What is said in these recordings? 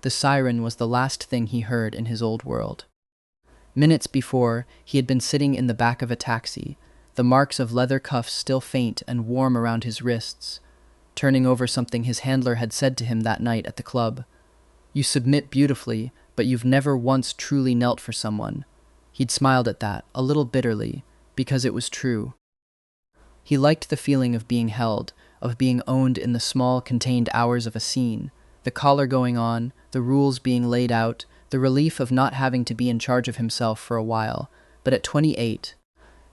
The siren was the last thing he heard in his old world. Minutes before, he had been sitting in the back of a taxi, the marks of leather cuffs still faint and warm around his wrists, turning over something his handler had said to him that night at the club. "You submit beautifully, but you've never once truly knelt for someone." He'd smiled at that, a little bitterly, because it was true. He liked the feeling of being held, of being owned in the small, contained hours of a scene, the collar going on, the rules being laid out, the relief of not having to be in charge of himself for a while. But at 28,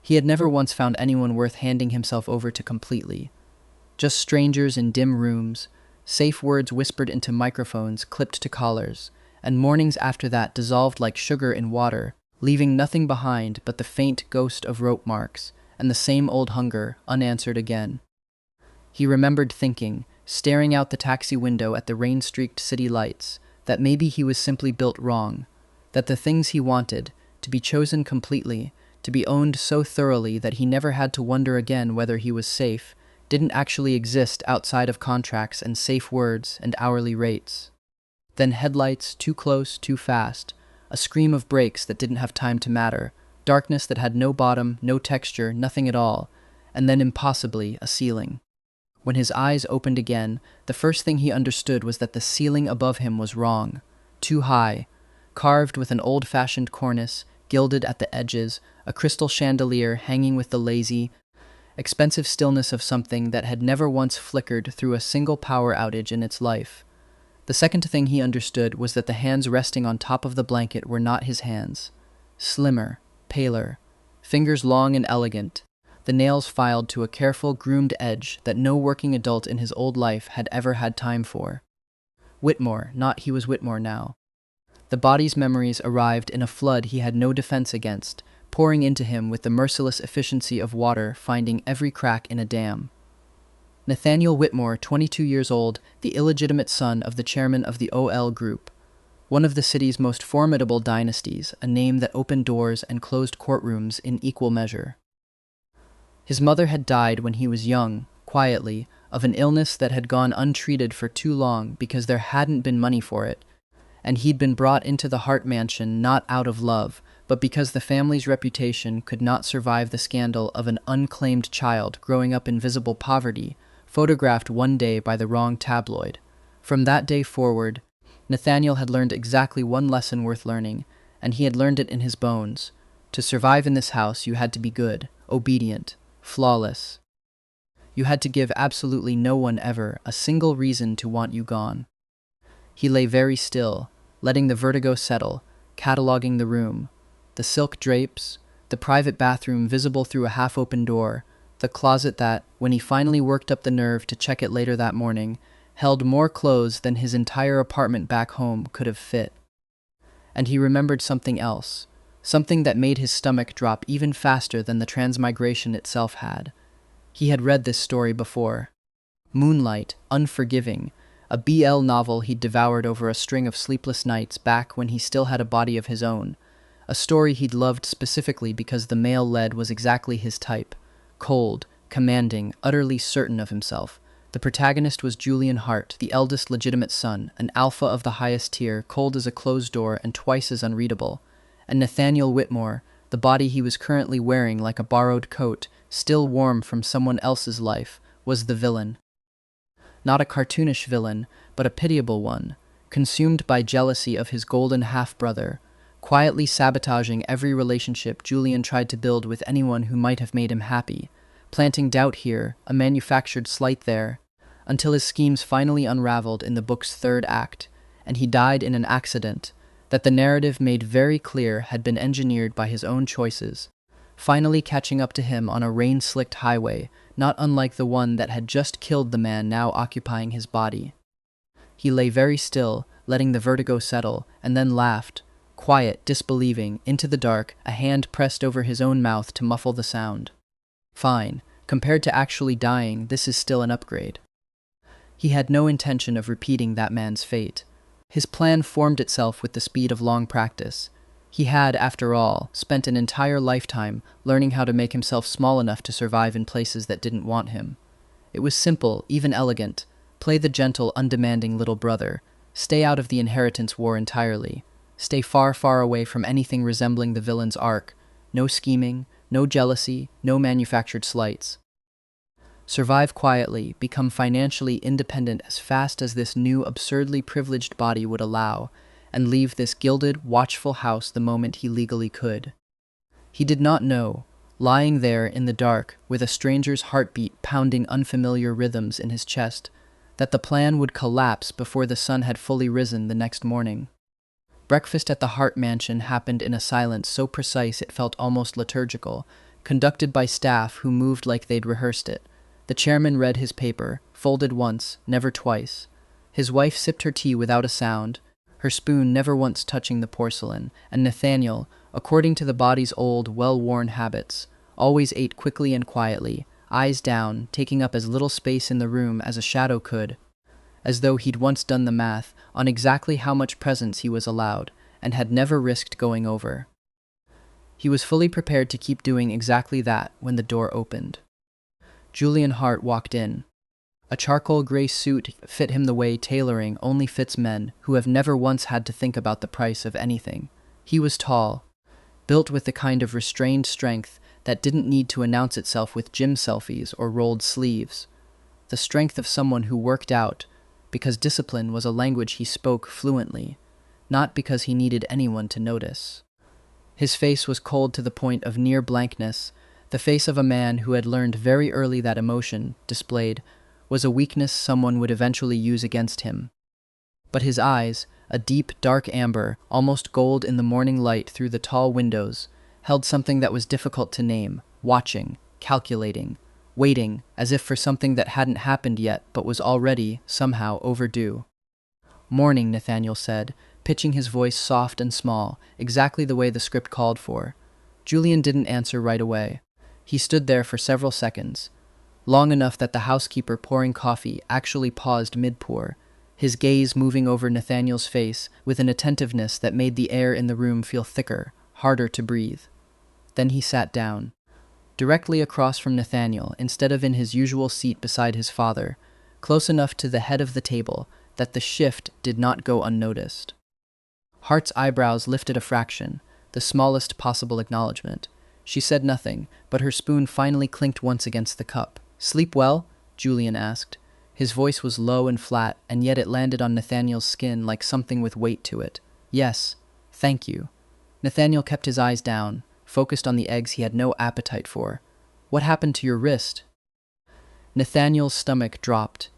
he had never once found anyone worth handing himself over to completely. Just strangers in dim rooms, safe words whispered into microphones clipped to collars, and mornings after that dissolved like sugar in water, leaving nothing behind but the faint ghost of rope marks and the same old hunger, unanswered again. He remembered thinking, staring out the taxi window at the rain-streaked city lights, that maybe he was simply built wrong, that the things he wanted, to be chosen completely, to be owned so thoroughly that he never had to wonder again whether he was safe, didn't actually exist outside of contracts and safe words and hourly rates. Then headlights, too close, too fast, a scream of brakes that didn't have time to matter, darkness that had no bottom, no texture, nothing at all, and then impossibly a ceiling. When his eyes opened again, the first thing he understood was that the ceiling above him was wrong, too high, carved with an old-fashioned cornice, gilded at the edges, a crystal chandelier hanging with the lazy, expensive stillness of something that had never once flickered through a single power outage in its life. The second thing he understood was that the hands resting on top of the blanket were not his hands. Slimmer, paler, fingers long and elegant, the nails filed to a careful, groomed edge that no working adult in his old life had ever had time for. Whitmore, not he was Whitmore now. The body's memories arrived in a flood he had no defense against, pouring into him with the merciless efficiency of water finding every crack in a dam. Nathaniel Whitmore, 22 years old, the illegitimate son of the chairman of the OL Group, one of the city's most formidable dynasties, a name that opened doors and closed courtrooms in equal measure. His mother had died when he was young, quietly, of an illness that had gone untreated for too long because there hadn't been money for it, and he'd been brought into the Hart mansion not out of love, but because the family's reputation could not survive the scandal of an unclaimed child growing up in visible poverty, photographed one day by the wrong tabloid. From that day forward, Nathaniel had learned exactly one lesson worth learning, and he had learned it in his bones. To survive in this house, you had to be good, obedient, flawless. You had to give absolutely no one ever a single reason to want you gone. He lay very still, letting the vertigo settle, cataloging the room, the silk drapes, the private bathroom visible through a half-open door, the closet that, when he finally worked up the nerve to check it later that morning, held more clothes than his entire apartment back home could have fit. And he remembered something else, something that made his stomach drop even faster than the transmigration itself had. He had read this story before. Moonlight, Unforgiving, a BL novel he'd devoured over a string of sleepless nights back when he still had a body of his own. A story he'd loved specifically because the male lead was exactly his type. Cold, commanding, utterly certain of himself. The protagonist was Julian Hart, the eldest legitimate son, an alpha of the highest tier, cold as a closed door and twice as unreadable. And Nathaniel Whitmore, the body he was currently wearing like a borrowed coat, still warm from someone else's life, was the villain. Not a cartoonish villain, but a pitiable one, consumed by jealousy of his golden half-brother, quietly sabotaging every relationship Julian tried to build with anyone who might have made him happy, planting doubt here, a manufactured slight there, until his schemes finally unraveled in the book's third act, and he died in an accident that the narrative made very clear had been engineered by his own choices, finally catching up to him on a rain-slicked highway, not unlike the one that had just killed the man now occupying his body. He lay very still, letting the vertigo settle, and then laughed, quiet, disbelieving, into the dark, a hand pressed over his own mouth to muffle the sound. Fine, compared to actually dying, this is still an upgrade. He had no intention of repeating that man's fate. His plan formed itself with the speed of long practice. He had, after all, spent an entire lifetime learning how to make himself small enough to survive in places that didn't want him. It was simple, even elegant. Play the gentle, undemanding little brother. Stay out of the inheritance war entirely. Stay far, far away from anything resembling the villain's arc. No scheming, no jealousy, no manufactured slights. Survive quietly, become financially independent as fast as this new, absurdly privileged body would allow, and leave this gilded, watchful house the moment he legally could. He did not know, lying there in the dark with a stranger's heartbeat pounding unfamiliar rhythms in his chest, that the plan would collapse before the sun had fully risen the next morning. Breakfast at the Hart mansion happened in a silence so precise it felt almost liturgical, conducted by staff who moved like they'd rehearsed it. The chairman read his paper, folded once, never twice. His wife sipped her tea without a sound, her spoon never once touching the porcelain, and Nathaniel, according to the body's old, well-worn habits, always ate quickly and quietly, eyes down, taking up as little space in the room as a shadow could, as though he'd once done the math on exactly how much presence he was allowed, and had never risked going over. He was fully prepared to keep doing exactly that when the door opened. Julian Hart walked in. A charcoal gray suit fit him the way tailoring only fits men who have never once had to think about the price of anything. He was tall, built with the kind of restrained strength that didn't need to announce itself with gym selfies or rolled sleeves. The strength of someone who worked out because discipline was a language he spoke fluently, not because he needed anyone to notice. His face was cold to the point of near blankness, the face of a man who had learned very early that emotion, displayed, was a weakness someone would eventually use against him. But his eyes, a deep, dark amber, almost gold in the morning light through the tall windows, held something that was difficult to name, watching, calculating, waiting, as if for something that hadn't happened yet but was already, somehow, overdue. "Morning," Nathaniel said, pitching his voice soft and small, exactly the way the script called for. Julian didn't answer right away. He stood there for several seconds, long enough that the housekeeper pouring coffee actually paused mid-pour, his gaze moving over Nathaniel's face with an attentiveness that made the air in the room feel thicker, harder to breathe. Then he sat down, directly across from Nathaniel, instead of in his usual seat beside his father, close enough to the head of the table that the shift did not go unnoticed. Hart's eyebrows lifted a fraction, the smallest possible acknowledgement. She said nothing, but her spoon finally clinked once against the cup. "Sleep well?" Julian asked. His voice was low and flat, and yet it landed on Nathaniel's skin like something with weight to it. "Yes, thank you." Nathaniel kept his eyes down, focused on the eggs he had no appetite for. "What happened to your wrist?" Nathaniel's stomach dropped.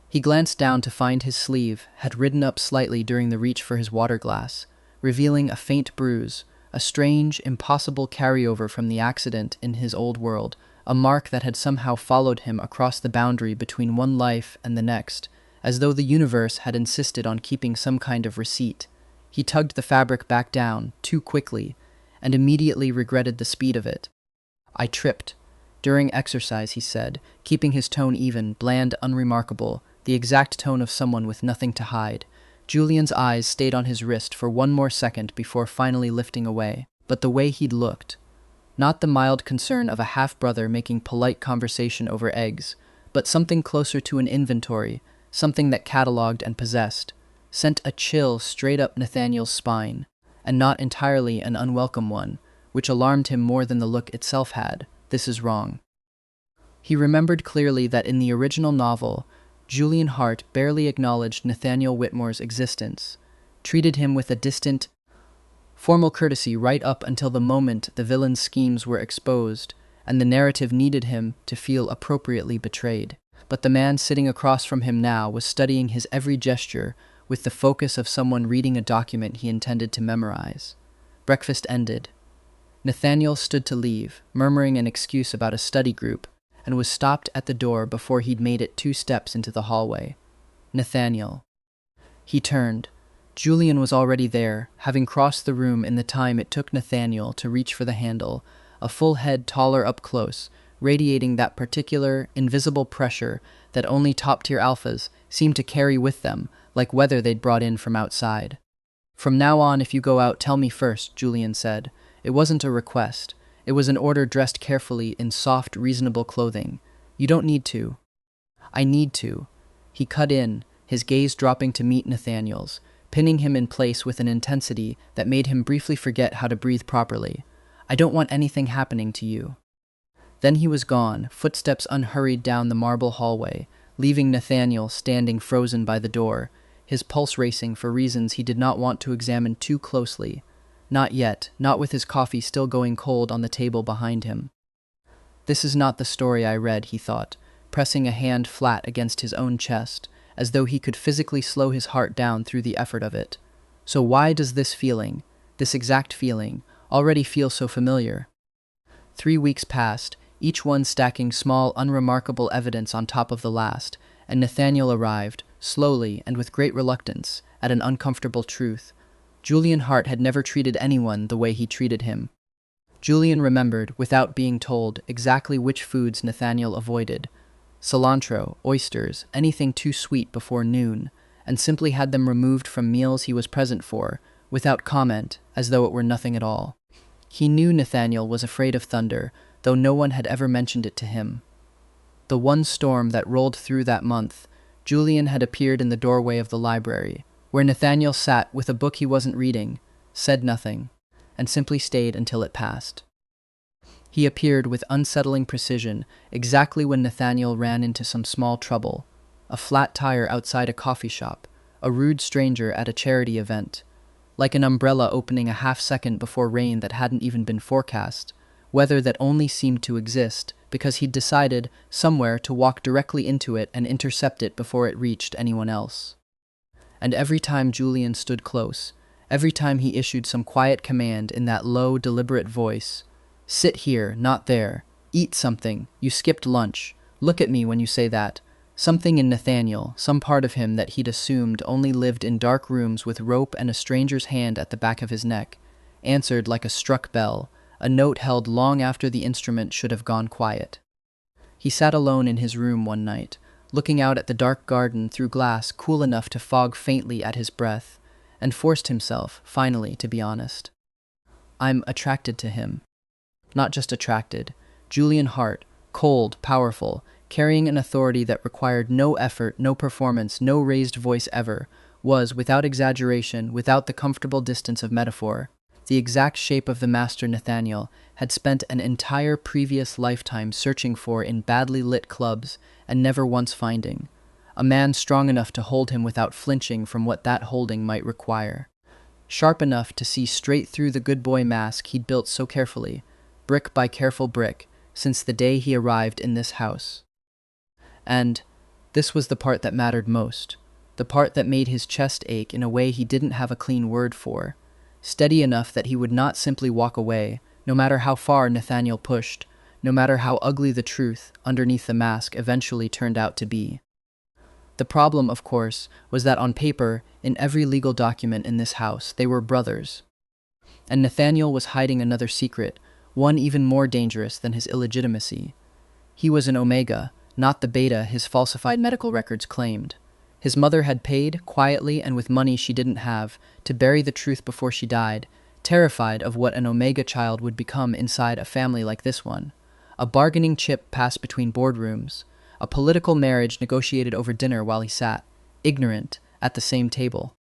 He glanced down to find his sleeve had ridden up slightly during the reach for his water glass, revealing a faint bruise, a strange, impossible carryover from the accident in his old world, a mark that had somehow followed him across the boundary between one life and the next, as though the universe had insisted on keeping some kind of receipt. He tugged the fabric back down, too quickly, and immediately regretted the speed of it. "I tripped. During exercise," he said, keeping his tone even, bland, unremarkable, the exact tone of someone with nothing to hide. Julian's eyes stayed on his wrist for one more second before finally lifting away. But the way he'd looked, not the mild concern of a half-brother making polite conversation over eggs, but something closer to an inventory, something that catalogued and possessed, sent a chill straight up Nathaniel's spine, and not entirely an unwelcome one, which alarmed him more than the look itself had. "This is wrong." He remembered clearly that in the original novel, Julian Hart barely acknowledged Nathaniel Whitmore's existence, treated him with a distant, formal courtesy right up until the moment the villain's schemes were exposed, and the narrative needed him to feel appropriately betrayed. But the man sitting across from him now was studying his every gesture with the focus of someone reading a document he intended to memorize. Breakfast ended. Nathaniel stood to leave, murmuring an excuse about a study group, and was stopped at the door before he'd made it 2 steps into the hallway. "Nathaniel." He turned. Julian was already there, having crossed the room in the time it took Nathaniel to reach for the handle, a full head taller up close, radiating that particular, invisible pressure that only top-tier alphas seemed to carry with them, like weather they'd brought in from outside. "From now on, if you go out, tell me first," Julian said. It wasn't a request. It was an order dressed carefully in soft, reasonable clothing. "You don't need to." "I need to." He cut in, his gaze dropping to meet Nathaniel's, pinning him in place with an intensity that made him briefly forget how to breathe properly. "I don't want anything happening to you." Then he was gone, footsteps unhurried down the marble hallway, leaving Nathaniel standing frozen by the door, his pulse racing for reasons he did not want to examine too closely. Not yet, not with his coffee still going cold on the table behind him. "This is not the story I read," he thought, pressing a hand flat against his own chest, as though he could physically slow his heart down through the effort of it. So why does this feeling, this exact feeling, already feel so familiar? 3 weeks passed, each one stacking small, unremarkable evidence on top of the last, and Nathaniel arrived, slowly and with great reluctance, at an uncomfortable truth. Julian Hart had never treated anyone the way he treated him. Julian remembered, without being told, exactly which foods Nathaniel avoided. Cilantro, oysters, anything too sweet before noon, and simply had them removed from meals he was present for, without comment, as though it were nothing at all. He knew Nathaniel was afraid of thunder, though no one had ever mentioned it to him. The one storm that rolled through that month, Julian had appeared in the doorway of the library, where Nathaniel sat with a book he wasn't reading, said nothing, and simply stayed until it passed. He appeared with unsettling precision exactly when Nathaniel ran into some small trouble: a flat tire outside a coffee shop, a rude stranger at a charity event, like an umbrella opening a half-second before rain that hadn't even been forecast, weather that only seemed to exist because he'd decided somewhere to walk directly into it and intercept it before it reached anyone else. And every time Julian stood close, every time he issued some quiet command in that low, deliberate voice: "Sit here, not there. Eat something. You skipped lunch. Look at me when you say that." Something in Nathaniel, some part of him that he'd assumed only lived in dark rooms with rope and a stranger's hand at the back of his neck, answered like a struck bell, a note held long after the instrument should have gone quiet. He sat alone in his room one night, looking out at the dark garden through glass cool enough to fog faintly at his breath, and forced himself, finally, to be honest. "I'm attracted to him." Not just attracted. Julian Hart, cold, powerful, carrying an authority that required no effort, no performance, no raised voice ever, was, without exaggeration, without the comfortable distance of metaphor, the exact shape of the master Nathaniel had spent an entire previous lifetime searching for in badly lit clubs and never once finding. A man strong enough to hold him without flinching from what that holding might require. Sharp enough to see straight through the good boy mask he'd built so carefully, brick by careful brick, since the day he arrived in this house. And this was the part that mattered most, the part that made his chest ache in a way he didn't have a clean word for, steady enough that he would not simply walk away, no matter how far Nathaniel pushed, no matter how ugly the truth underneath the mask eventually turned out to be. The problem, of course, was that on paper, in every legal document in this house, they were brothers. And Nathaniel was hiding another secret, one even more dangerous than his illegitimacy. He was an Omega, not the Beta his falsified medical records claimed. His mother had paid, quietly and with money she didn't have, to bury the truth before she died, terrified of what an Omega child would become inside a family like this one. A bargaining chip passed between boardrooms, a political marriage negotiated over dinner while he sat, ignorant, at the same table.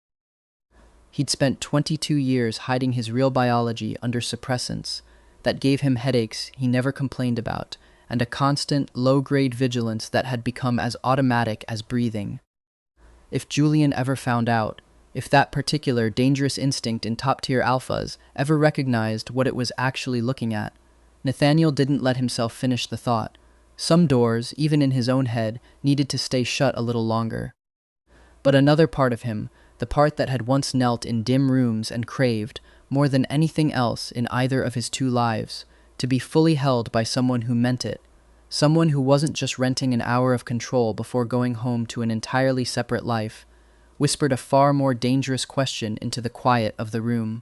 He'd spent 22 years hiding his real biology under suppressants that gave him headaches he never complained about, and a constant, low-grade vigilance that had become as automatic as breathing. If Julian ever found out, if that particular dangerous instinct in top-tier alphas ever recognized what it was actually looking at, Nathaniel didn't let himself finish the thought. Some doors, even in his own head, needed to stay shut a little longer. But another part of him, the part that had once knelt in dim rooms and craved, more than anything else in either of his two lives, to be fully held by someone who meant it, someone who wasn't just renting an hour of control before going home to an entirely separate life, whispered a far more dangerous question into the quiet of the room.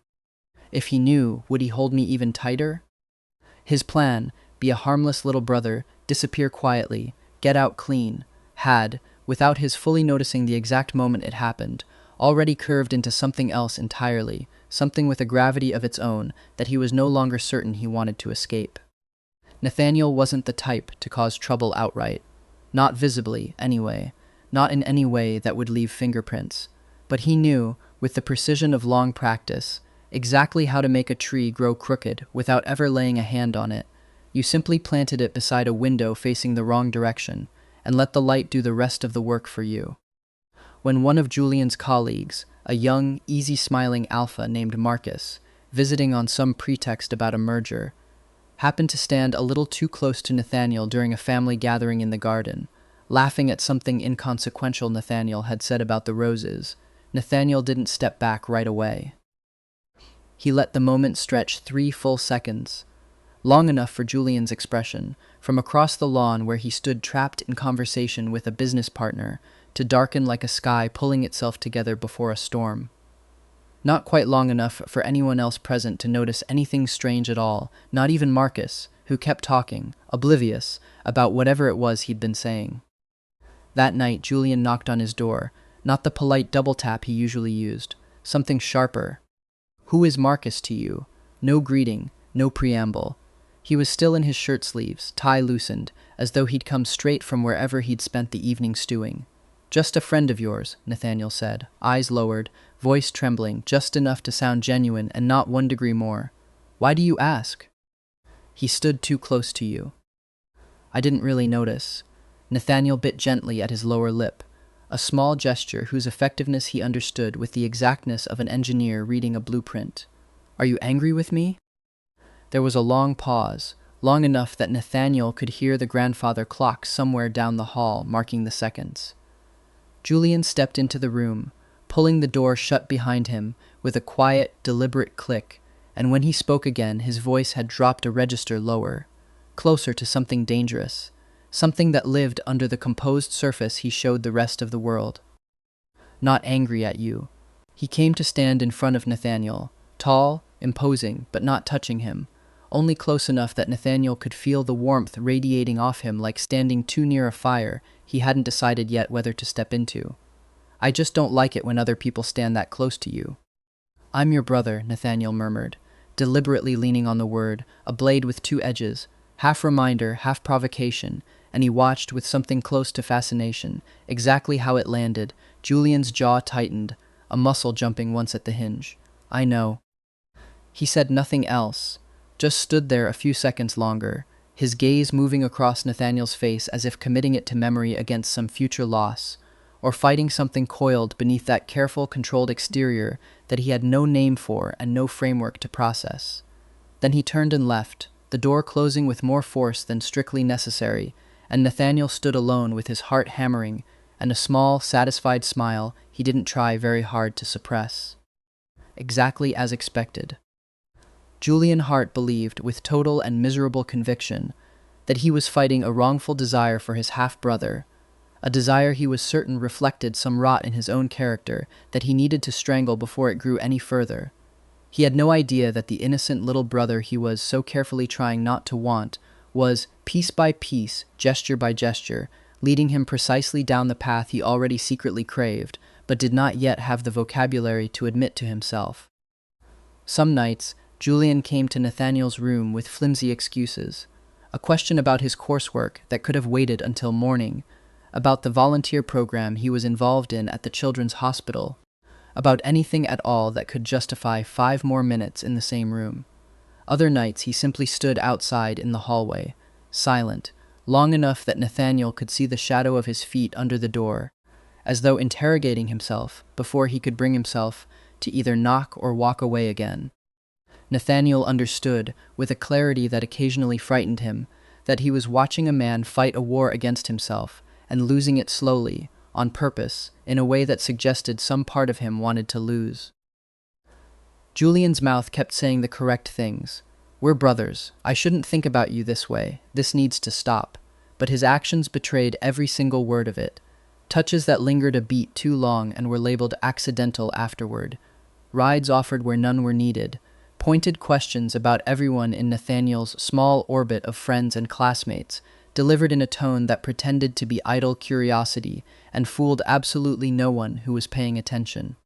If he knew, would he hold me even tighter? His plan, be a harmless little brother, disappear quietly, get out clean, had, without his fully noticing the exact moment it happened, already curved into something else entirely, something with a gravity of its own that he was no longer certain he wanted to escape. Nathaniel wasn't the type to cause trouble outright. Not visibly, anyway. not in any way that would leave fingerprints. But he knew, with the precision of long practice, exactly how to make a tree grow crooked without ever laying a hand on it. You simply planted it beside a window facing the wrong direction, and let the light do the rest of the work for you. When one of Julian's colleagues, a young, easy-smiling alpha named Marcus, visiting on some pretext about a merger, happened to stand a little too close to Nathaniel during a family gathering in the garden, laughing at something inconsequential Nathaniel had said about the roses, Nathaniel didn't step back right away. He let the moment stretch 3 full seconds, long enough for Julian's expression, from across the lawn where he stood trapped in conversation with a business partner, to darken like a sky pulling itself together before a storm. Not quite long enough for anyone else present to notice anything strange at all, not even Marcus, who kept talking, oblivious, about whatever it was he'd been saying. That night, Julian knocked on his door, not the polite double tap he usually used, something sharper. "Who is Marcus to you?" No greeting, no preamble. He was still in his shirt sleeves, tie loosened, as though he'd come straight from wherever he'd spent the evening stewing. "Just a friend of yours," Nathaniel said, eyes lowered, voice trembling, just enough to sound genuine and not 1 degree more. "Why do you ask?" "He stood too close to you." "I didn't really notice." Nathaniel bit gently at his lower lip, a small gesture whose effectiveness he understood with the exactness of an engineer reading a blueprint. "Are you angry with me?" There was a long pause, long enough that Nathaniel could hear the grandfather clock somewhere down the hall marking the seconds. Julian stepped into the room, pulling the door shut behind him with a quiet, deliberate click, and when he spoke again, his voice had dropped a register lower, closer to something dangerous, something that lived under the composed surface he showed the rest of the world. "Not angry at you." He came to stand in front of Nathaniel, tall, imposing, but not touching him, only close enough that Nathaniel could feel the warmth radiating off him like standing too near a fire he hadn't decided yet whether to step into. "I just don't like it when other people stand that close to you." "I'm your brother," Nathaniel murmured, deliberately leaning on the word, a blade with 2 edges, half reminder, half provocation, and he watched with something close to fascination, exactly how it landed. Julian's jaw tightened, a muscle jumping once at the hinge. "I know." He said nothing else, just stood there a few seconds longer, his gaze moving across Nathaniel's face as if committing it to memory against some future loss, or fighting something coiled beneath that careful, controlled exterior that he had no name for and no framework to process. Then he turned and left, the door closing with more force than strictly necessary, and Nathaniel stood alone with his heart hammering and a small, satisfied smile he didn't try very hard to suppress. Exactly as expected. Julian Hart believed, with total and miserable conviction, that he was fighting a wrongful desire for his half-brother, a desire he was certain reflected some rot in his own character that he needed to strangle before it grew any further. He had no idea that the innocent little brother he was so carefully trying not to want was, piece by piece, gesture by gesture, leading him precisely down the path he already secretly craved, but did not yet have the vocabulary to admit to himself. Some nights, Julian came to Nathaniel's room with flimsy excuses, a question about his coursework that could have waited until morning, about the volunteer program he was involved in at the children's hospital, about anything at all that could justify 5 more minutes in the same room. Other nights he simply stood outside in the hallway, silent, long enough that Nathaniel could see the shadow of his feet under the door, as though interrogating himself before he could bring himself to either knock or walk away again. Nathaniel understood, with a clarity that occasionally frightened him, that he was watching a man fight a war against himself, and losing it slowly, on purpose, in a way that suggested some part of him wanted to lose. Julian's mouth kept saying the correct things. "We're brothers. I shouldn't think about you this way. This needs to stop." But his actions betrayed every single word of it. Touches that lingered a beat too long and were labeled accidental afterward. Rides offered where none were needed. Pointed questions about everyone in Nathaniel's small orbit of friends and classmates, delivered in a tone that pretended to be idle curiosity and fooled absolutely no one who was paying attention.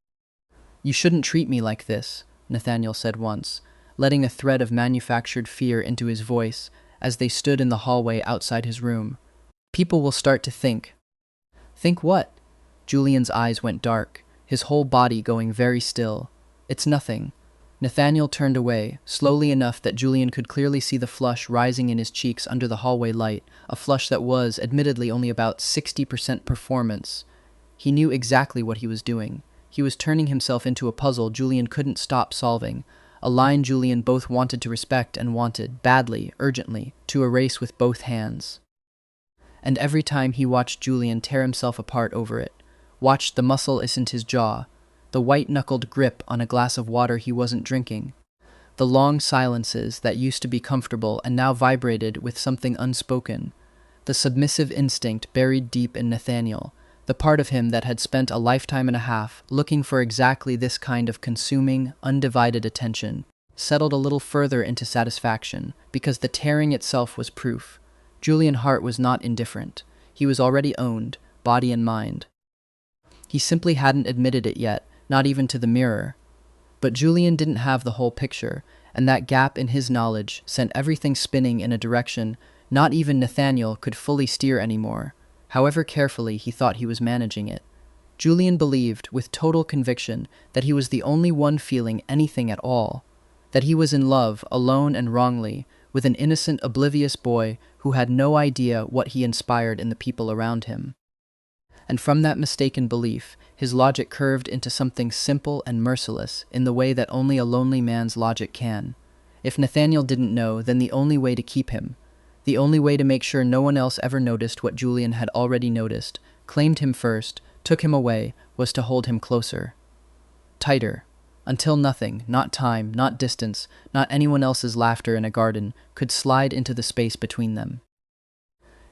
"You shouldn't treat me like this," Nathaniel said once, letting a thread of manufactured fear into his voice as they stood in the hallway outside his room. "People will start to think." "Think what?" Julian's eyes went dark, his whole body going very still. "It's nothing." Nathaniel turned away, slowly enough that Julian could clearly see the flush rising in his cheeks under the hallway light, a flush that was, admittedly, only about 60% performance. He knew exactly what he was doing. He was turning himself into a puzzle Julian couldn't stop solving, a line Julian both wanted to respect and wanted, badly, urgently, to erase with both hands. And every time he watched Julian tear himself apart over it, watched the muscle isn't his jaw, the white-knuckled grip on a glass of water he wasn't drinking, the long silences that used to be comfortable and now vibrated with something unspoken, the submissive instinct buried deep in Nathaniel, the part of him that had spent a lifetime and a half looking for exactly this kind of consuming, undivided attention, settled a little further into satisfaction, because the tearing itself was proof. Julian Hart was not indifferent. He was already owned, body and mind. He simply hadn't admitted it yet, not even to the mirror. But Julian didn't have the whole picture, and that gap in his knowledge sent everything spinning in a direction not even Nathaniel could fully steer anymore, however carefully he thought he was managing it. Julian believed, with total conviction, that he was the only one feeling anything at all, that he was in love, alone and wrongly, with an innocent, oblivious boy who had no idea what he inspired in the people around him. And from that mistaken belief, his logic curved into something simple and merciless in the way that only a lonely man's logic can. If Nathaniel didn't know, then the only way to keep him, the only way to make sure no one else ever noticed what Julian had already noticed, claimed him first, took him away, was to hold him closer. Tighter, until nothing, not time, not distance, not anyone else's laughter in a garden, could slide into the space between them.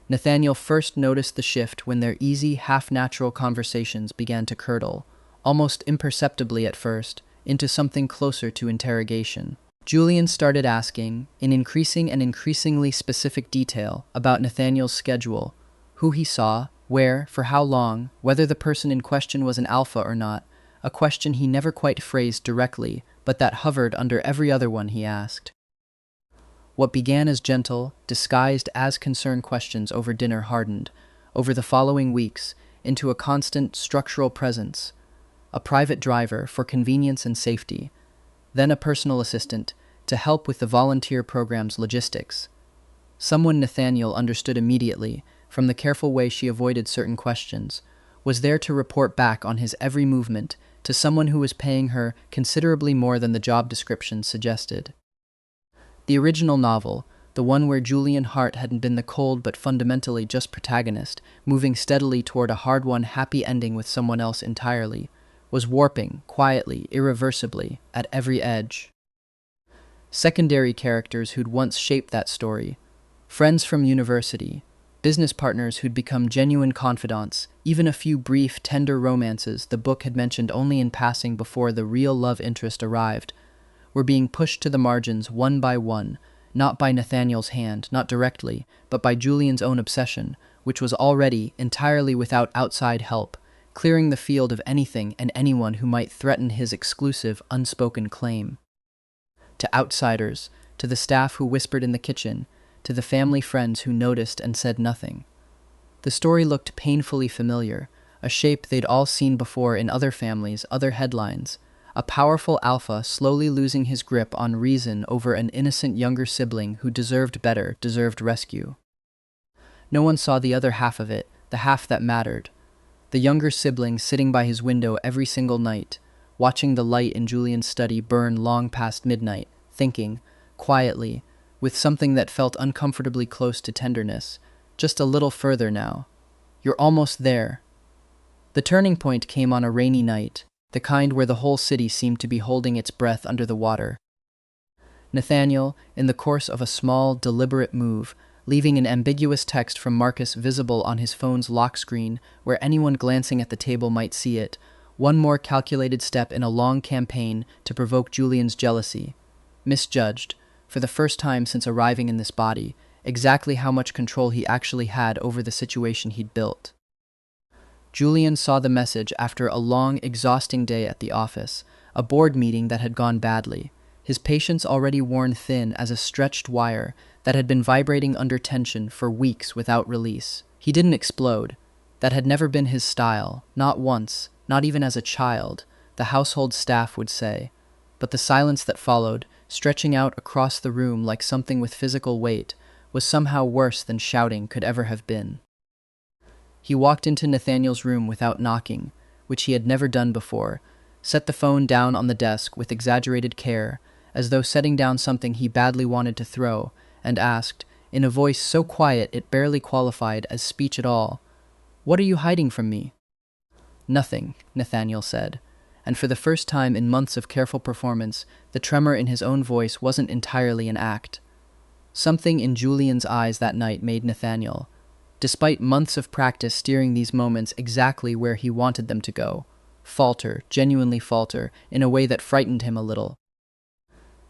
Nathaniel first noticed the shift when their easy, half-natural conversations began to curdle, almost imperceptibly at first, into something closer to interrogation. Julian started asking, in increasing and increasingly specific detail, about Nathaniel's schedule, who he saw, where, for how long, whether the person in question was an alpha or not, a question he never quite phrased directly, but that hovered under every other one he asked. What began as gentle, disguised as concern questions over dinner hardened, over the following weeks, into a constant structural presence, a private driver for convenience and safety, then a personal assistant to help with the volunteer program's logistics. Someone Nathaniel understood immediately, from the careful way she avoided certain questions, was there to report back on his every movement to someone who was paying her considerably more than the job description suggested. The original novel, the one where Julian Hart hadn't been the cold but fundamentally just protagonist, moving steadily toward a hard-won happy ending with someone else entirely, was warping, quietly, irreversibly, at every edge. Secondary characters who'd once shaped that story, friends from university, business partners who'd become genuine confidants, even a few brief, tender romances the book had mentioned only in passing before the real love interest arrived, were being pushed to the margins one by one, not by Nathaniel's hand, not directly, but by Julian's own obsession, which was already, entirely without outside help, clearing the field of anything and anyone who might threaten his exclusive, unspoken claim. To outsiders, to the staff who whispered in the kitchen, to the family friends who noticed and said nothing. The story looked painfully familiar, a shape they'd all seen before in other families, other headlines, a powerful alpha slowly losing his grip on reason over an innocent younger sibling who deserved better, deserved rescue. No one saw the other half of it, the half that mattered. The younger sibling sitting by his window every single night, watching the light in Julian's study burn long past midnight, thinking, quietly, with something that felt uncomfortably close to tenderness, just a little further now. You're almost there. The turning point came on a rainy night, the kind where the whole city seemed to be holding its breath under the water. Nathaniel, in the course of a small, deliberate move, leaving an ambiguous text from Marcus visible on his phone's lock screen where anyone glancing at the table might see it, one more calculated step in a long campaign to provoke Julian's jealousy, misjudged, for the first time since arriving in this body, exactly how much control he actually had over the situation he'd built. Julian saw the message after a long, exhausting day at the office, a board meeting that had gone badly, his patience already worn thin as a stretched wire that had been vibrating under tension for weeks without release. He didn't explode. That had never been his style, not once, not even as a child, the household staff would say. But the silence that followed, stretching out across the room like something with physical weight, was somehow worse than shouting could ever have been. He walked into Nathaniel's room without knocking, which he had never done before, set the phone down on the desk with exaggerated care, as though setting down something he badly wanted to throw, and asked, in a voice so quiet it barely qualified as speech at all, "What are you hiding from me?" "Nothing," Nathaniel said, and for the first time in months of careful performance, the tremor in his own voice wasn't entirely an act. Something in Julian's eyes that night made Nathaniel, despite months of practice steering these moments exactly where he wanted them to go, falter, genuinely falter, in a way that frightened him a little.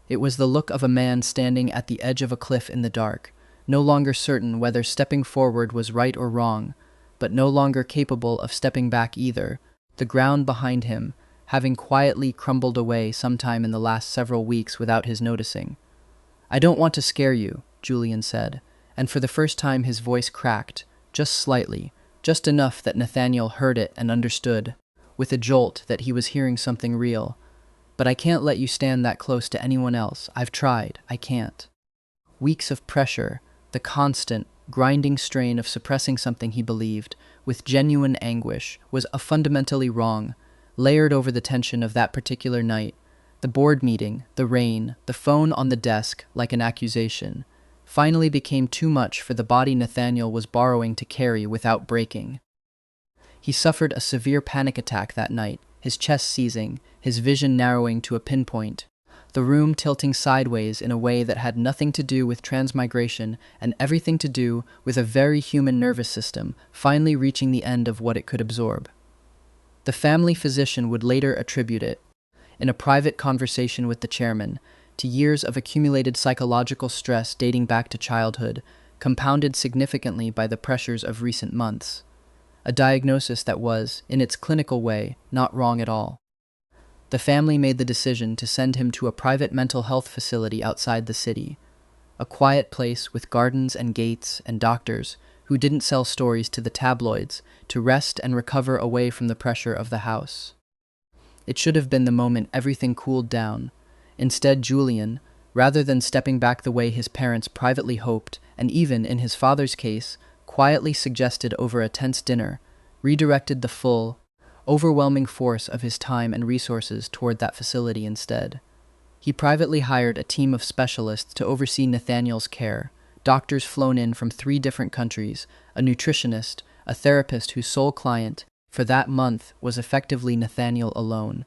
It was the look of a man standing at the edge of a cliff in the dark, no longer certain whether stepping forward was right or wrong, but no longer capable of stepping back either, the ground behind him having quietly crumbled away sometime in the last several weeks without his noticing. "I don't want to scare you," Julian said, and for the first time his voice cracked, just slightly, just enough that Nathaniel heard it and understood, with a jolt that he was hearing something real. "But I can't let you stand that close to anyone else. I've tried. I can't." Weeks of pressure, the constant, grinding strain of suppressing something he believed, with genuine anguish, was fundamentally wrong, layered over the tension of that particular night. The board meeting, the rain, the phone on the desk like an accusation, finally became too much for the body Nathaniel was borrowing to carry without breaking. He suffered a severe panic attack that night, his chest seizing, his vision narrowing to a pinpoint, the room tilting sideways in a way that had nothing to do with transmigration and everything to do with a very human nervous system finally reaching the end of what it could absorb. The family physician would later attribute it, in a private conversation with the chairman, to years of accumulated psychological stress dating back to childhood, compounded significantly by the pressures of recent months. A diagnosis that was, in its clinical way, not wrong at all. The family made the decision to send him to a private mental health facility outside the city, a quiet place with gardens and gates and doctors who didn't sell stories to the tabloids to rest and recover away from the pressure of the house. It should have been the moment everything cooled down. Instead, Julian, rather than stepping back the way his parents privately hoped, and even, in his father's case, quietly suggested over a tense dinner, redirected the full, overwhelming force of his time and resources toward that facility instead. He privately hired a team of specialists to oversee Nathaniel's care, doctors flown in from 3 different countries, a nutritionist, a therapist whose sole client, for that month, was effectively Nathaniel alone.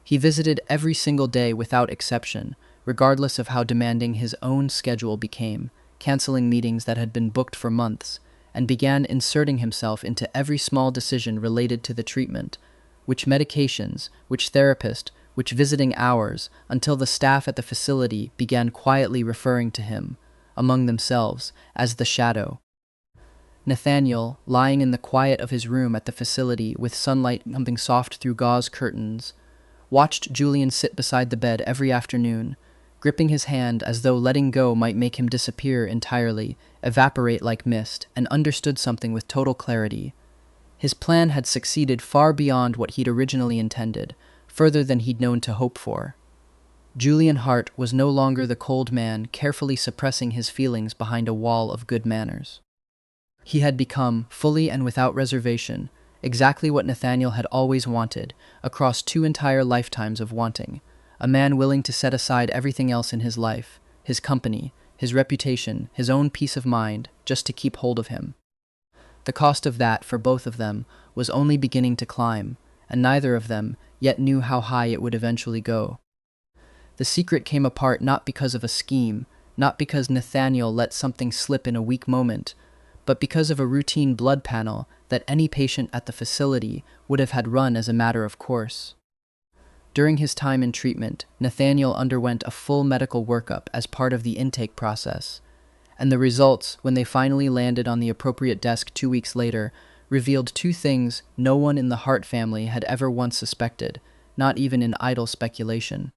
He visited every single day without exception, regardless of how demanding his own schedule became, canceling meetings that had been booked for months, and began inserting himself into every small decision related to the treatment, which medications, which therapist, which visiting hours, until the staff at the facility began quietly referring to him, among themselves, as the Shadow. Nathaniel, lying in the quiet of his room at the facility with sunlight coming soft through gauze curtains, watched Julian sit beside the bed every afternoon, gripping his hand as though letting go might make him disappear entirely, evaporate like mist, and understood something with total clarity. His plan had succeeded far beyond what he'd originally intended, further than he'd known to hope for. Julian Hart was no longer the cold man carefully suppressing his feelings behind a wall of good manners. He had become, fully and without reservation, exactly what Nathaniel had always wanted, across 2 entire lifetimes of wanting, a man willing to set aside everything else in his life, his company, his reputation, his own peace of mind, just to keep hold of him. The cost of that, for both of them, was only beginning to climb, and neither of them yet knew how high it would eventually go. The secret came apart not because of a scheme, not because Nathaniel let something slip in a weak moment, but because of a routine blood panel that any patient at the facility would have had run as a matter of course. During his time in treatment, Nathaniel underwent a full medical workup as part of the intake process, and the results, when they finally landed on the appropriate desk 2 weeks later, revealed 2 things no one in the Hart family had ever once suspected, not even in idle speculation.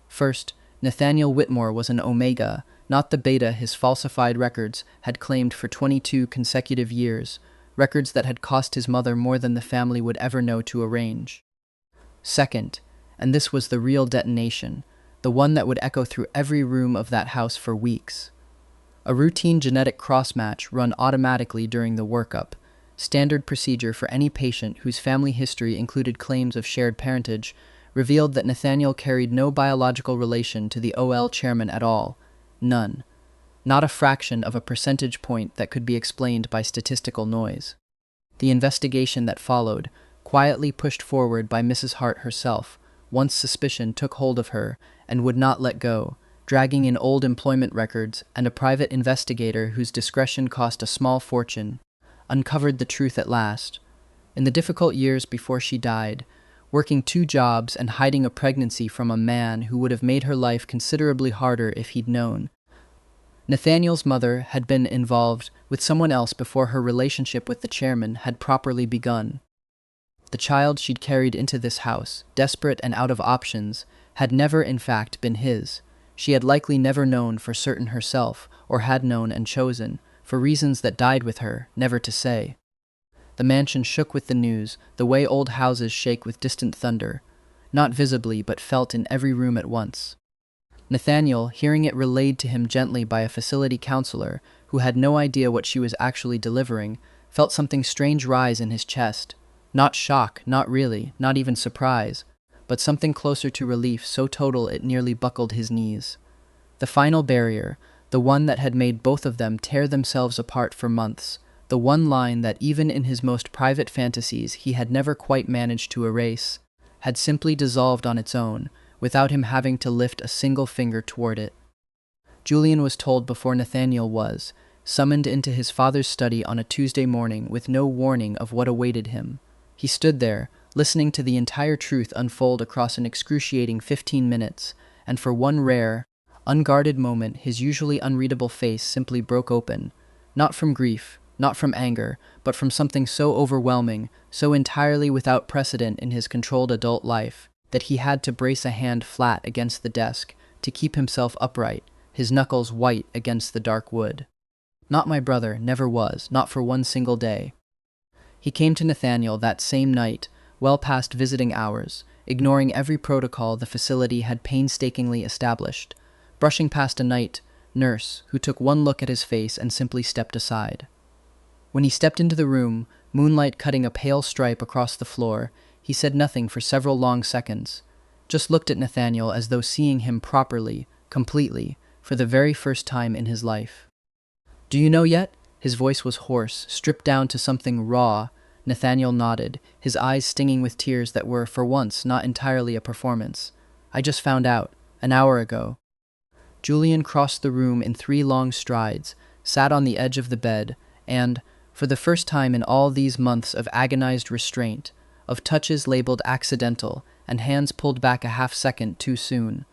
First, Nathaniel Whitmore was an omega, not the beta his falsified records had claimed for 22 consecutive years, records that had cost his mother more than the family would ever know to arrange. Second, and this was the real detonation, the one that would echo through every room of that house for weeks. A routine genetic cross-match run automatically during the workup, standard procedure for any patient whose family history included claims of shared parentage, revealed that Nathaniel carried no biological relation to the OL chairman at all. None. Not a fraction of a percentage point that could be explained by statistical noise. The investigation that followed, quietly pushed forward by Mrs. Hart herself, once suspicion took hold of her and would not let go, dragging in old employment records and a private investigator whose discretion cost a small fortune, uncovered the truth at last. In the difficult years before she died, working 2 jobs and hiding a pregnancy from a man who would have made her life considerably harder if he'd known, Nathaniel's mother had been involved with someone else before her relationship with the chairman had properly begun. The child she'd carried into this house, desperate and out of options, had never in fact been his. She had likely never known for certain herself, or had known and chosen, for reasons that died with her, never to say. The mansion shook with the news, the way old houses shake with distant thunder, not visibly but felt in every room at once. Nathaniel, hearing it relayed to him gently by a facility counselor who had no idea what she was actually delivering, felt something strange rise in his chest. Not shock, not really, not even surprise, but something closer to relief so total it nearly buckled his knees. The final barrier, the one that had made both of them tear themselves apart for months, the one line that even in his most private fantasies he had never quite managed to erase, had simply dissolved on its own, without him having to lift a single finger toward it. Julian was told before Nathaniel was, summoned into his father's study on a Tuesday morning with no warning of what awaited him. He stood there, listening to the entire truth unfold across an excruciating 15 minutes, and for one rare, unguarded moment his usually unreadable face simply broke open, not from grief, not from anger, but from something so overwhelming, so entirely without precedent in his controlled adult life, that he had to brace a hand flat against the desk to keep himself upright, his knuckles white against the dark wood. Not my brother, never was, not for one single day. He came to Nathaniel that same night, well past visiting hours, ignoring every protocol the facility had painstakingly established, brushing past a night nurse who took one look at his face and simply stepped aside. When he stepped into the room, moonlight cutting a pale stripe across the floor, he said nothing for several long seconds, just looked at Nathaniel as though seeing him properly, completely, for the very first time in his life. "Do you know yet?" His voice was hoarse, stripped down to something raw. Nathaniel nodded, his eyes stinging with tears that were, for once, not entirely a performance. "I just found out, an hour ago." Julian crossed the room in 3 long strides, sat on the edge of the bed, and, for the first time in all these months of agonized restraint, of touches labeled accidental and hands pulled back a half-second too soon,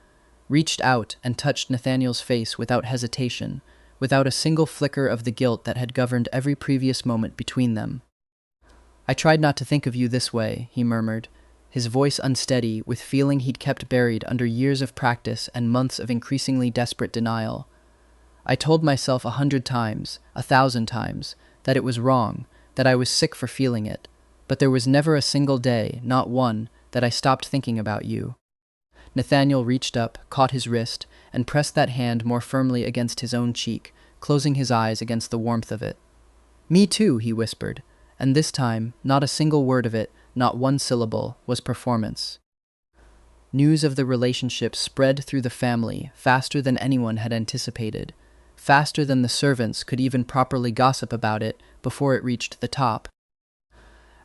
reached out and touched Nathaniel's face without hesitation, without a single flicker of the guilt that had governed every previous moment between them. "I tried not to think of you this way," he murmured, his voice unsteady with feeling he'd kept buried under years of practice and months of increasingly desperate denial. "I told myself 100 times, 1,000 times, that it was wrong, that I was sick for feeling it, but there was never a single day, not one, that I stopped thinking about you." Nathaniel reached up, caught his wrist, and pressed that hand more firmly against his own cheek, closing his eyes against the warmth of it. "Me too," he whispered, and this time, not a single word of it, not one syllable, was performance. News of the relationship spread through the family faster than anyone had anticipated, faster than the servants could even properly gossip about it before it reached the top.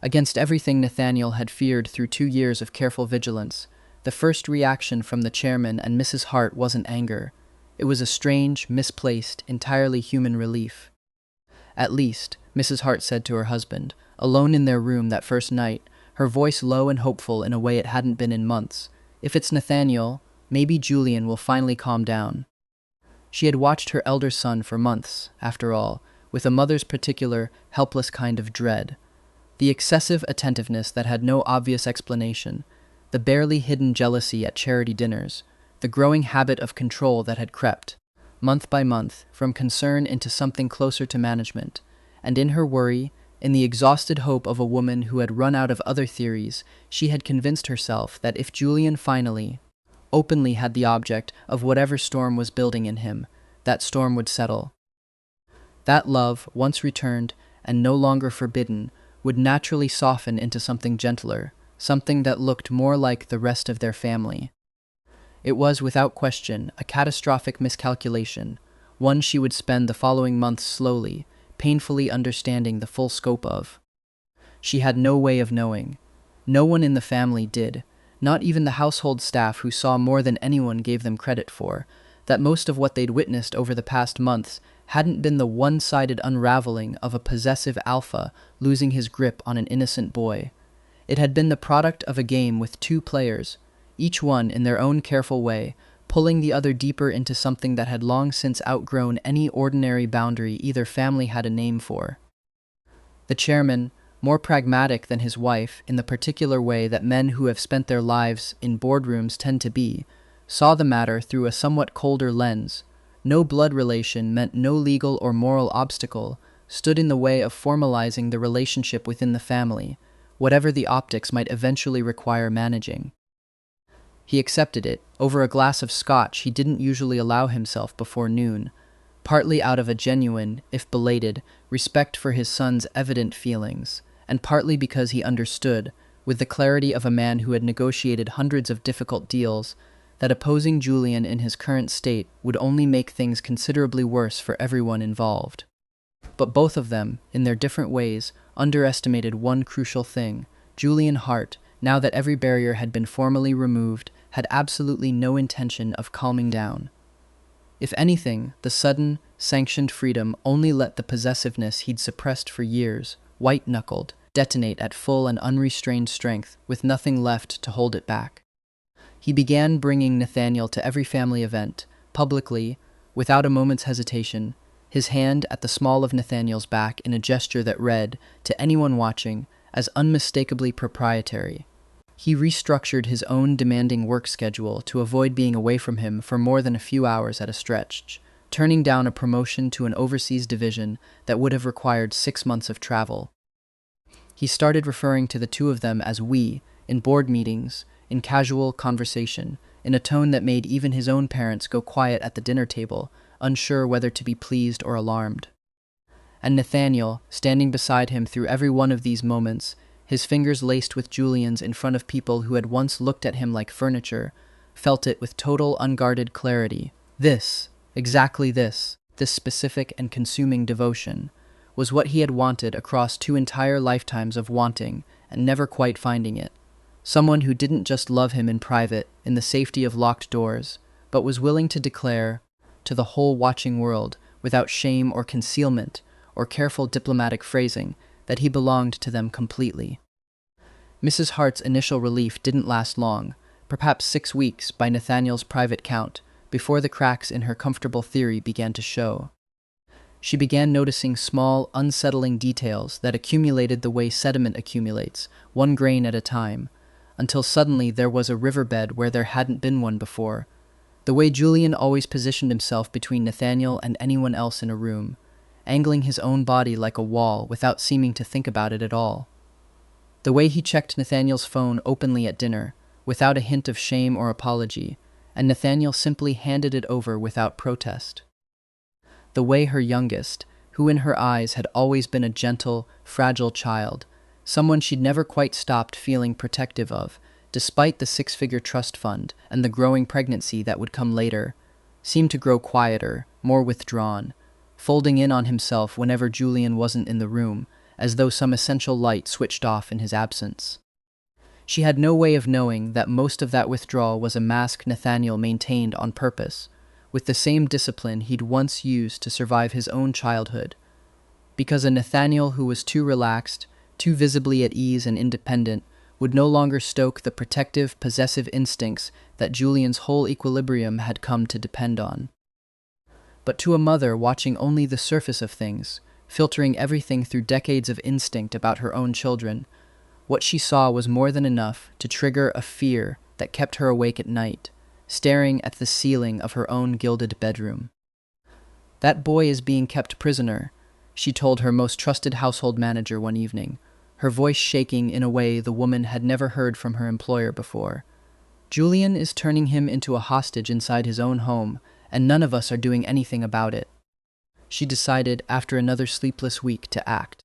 Against everything Nathaniel had feared through 2 years of careful vigilance, the first reaction from the chairman and Mrs. Hart wasn't anger. It was a strange, misplaced, entirely human relief. "At least," Mrs. Hart said to her husband, alone in their room that first night, her voice low and hopeful in a way it hadn't been in months, "if it's Nathaniel, maybe Julian will finally calm down." She had watched her elder son for months, after all, with a mother's particular, helpless kind of dread. The excessive attentiveness that had no obvious explanation, the barely hidden jealousy at charity dinners, the growing habit of control that had crept, month by month, from concern into something closer to management, and in her worry, In the exhausted hope of a woman who had run out of other theories, she had convinced herself that if Julian finally, openly had the object of whatever storm was building in him, that storm would settle. That love, once returned and no longer forbidden, would naturally soften into something gentler, something that looked more like the rest of their family. It was, without question, a catastrophic miscalculation, one she would spend the following months slowly, painfully understanding the full scope of. She had no way of knowing. No one in the family did, not even the household staff who saw more than anyone gave them credit for, that most of what they'd witnessed over the past months hadn't been the one-sided unraveling of a possessive alpha losing his grip on an innocent boy. It had been the product of a game with two players, each one in their own careful way, pulling the other deeper into something that had long since outgrown any ordinary boundary either family had a name for. The chairman, more pragmatic than his wife in the particular way that men who have spent their lives in boardrooms tend to be, saw the matter through a somewhat colder lens. No blood relation meant no legal or moral obstacle stood in the way of formalizing the relationship within the family, whatever the optics might eventually require managing. He accepted it, over a glass of scotch he didn't usually allow himself before noon, partly out of a genuine, if belated, respect for his son's evident feelings, and partly because he understood, with the clarity of a man who had negotiated hundreds of difficult deals, that opposing Julian in his current state would only make things considerably worse for everyone involved. But both of them, in their different ways, underestimated one crucial thing. Julian Hart, now that every barrier had been formally removed, had absolutely no intention of calming down. If anything, the sudden, sanctioned freedom only let the possessiveness he'd suppressed for years, white-knuckled, detonate at full and unrestrained strength, with nothing left to hold it back. He began bringing Nathaniel to every family event, publicly, without a moment's hesitation, his hand at the small of Nathaniel's back in a gesture that read, to anyone watching, as unmistakably proprietary. He restructured his own demanding work schedule to avoid being away from him for more than a few hours at a stretch, turning down a promotion to an overseas division that would have required 6 months of travel. He started referring to the two of them as we, in board meetings, in casual conversation, in a tone that made even his own parents go quiet at the dinner table, unsure whether to be pleased or alarmed. And Nathaniel, standing beside him through every one of these moments, his fingers laced with Julian's in front of people who had once looked at him like furniture, felt it with total unguarded clarity. This, exactly this specific and consuming devotion, was what he had wanted across 2 entire lifetimes of wanting and never quite finding it. Someone who didn't just love him in private, in the safety of locked doors, but was willing to declare, to the whole watching world, without shame or concealment or careful diplomatic phrasing, that he belonged to them completely. Mrs. Hart's initial relief didn't last long, perhaps 6 weeks by Nathaniel's private count, before the cracks in her comfortable theory began to show. She began noticing small, unsettling details that accumulated the way sediment accumulates, 1 grain at a time, until suddenly there was a riverbed where there hadn't been one before. The way Julian always positioned himself between Nathaniel and anyone else in a room, angling his own body like a wall without seeming to think about it at all. The way he checked Nathaniel's phone openly at dinner, without a hint of shame or apology, and Nathaniel simply handed it over without protest. The way her youngest, who in her eyes had always been a gentle, fragile child, someone she'd never quite stopped feeling protective of, despite the 6-figure trust fund and the growing pregnancy that would come later, seemed to grow quieter, more withdrawn, folding in on himself whenever Julian wasn't in the room, as though some essential light switched off in his absence. She had no way of knowing that most of that withdrawal was a mask Nathaniel maintained on purpose, with the same discipline he'd once used to survive his own childhood, because a Nathaniel who was too relaxed, too visibly at ease and independent, would no longer stoke the protective, possessive instincts that Julian's whole equilibrium had come to depend on. But to a mother watching only the surface of things, filtering everything through decades of instinct about her own children, what she saw was more than enough to trigger a fear that kept her awake at night, staring at the ceiling of her own gilded bedroom. That boy is being kept prisoner, she told her most trusted household manager one evening, her voice shaking in a way the woman had never heard from her employer before. Julian is turning him into a hostage inside his own home, and none of us are doing anything about it. She decided, after another sleepless week, to act.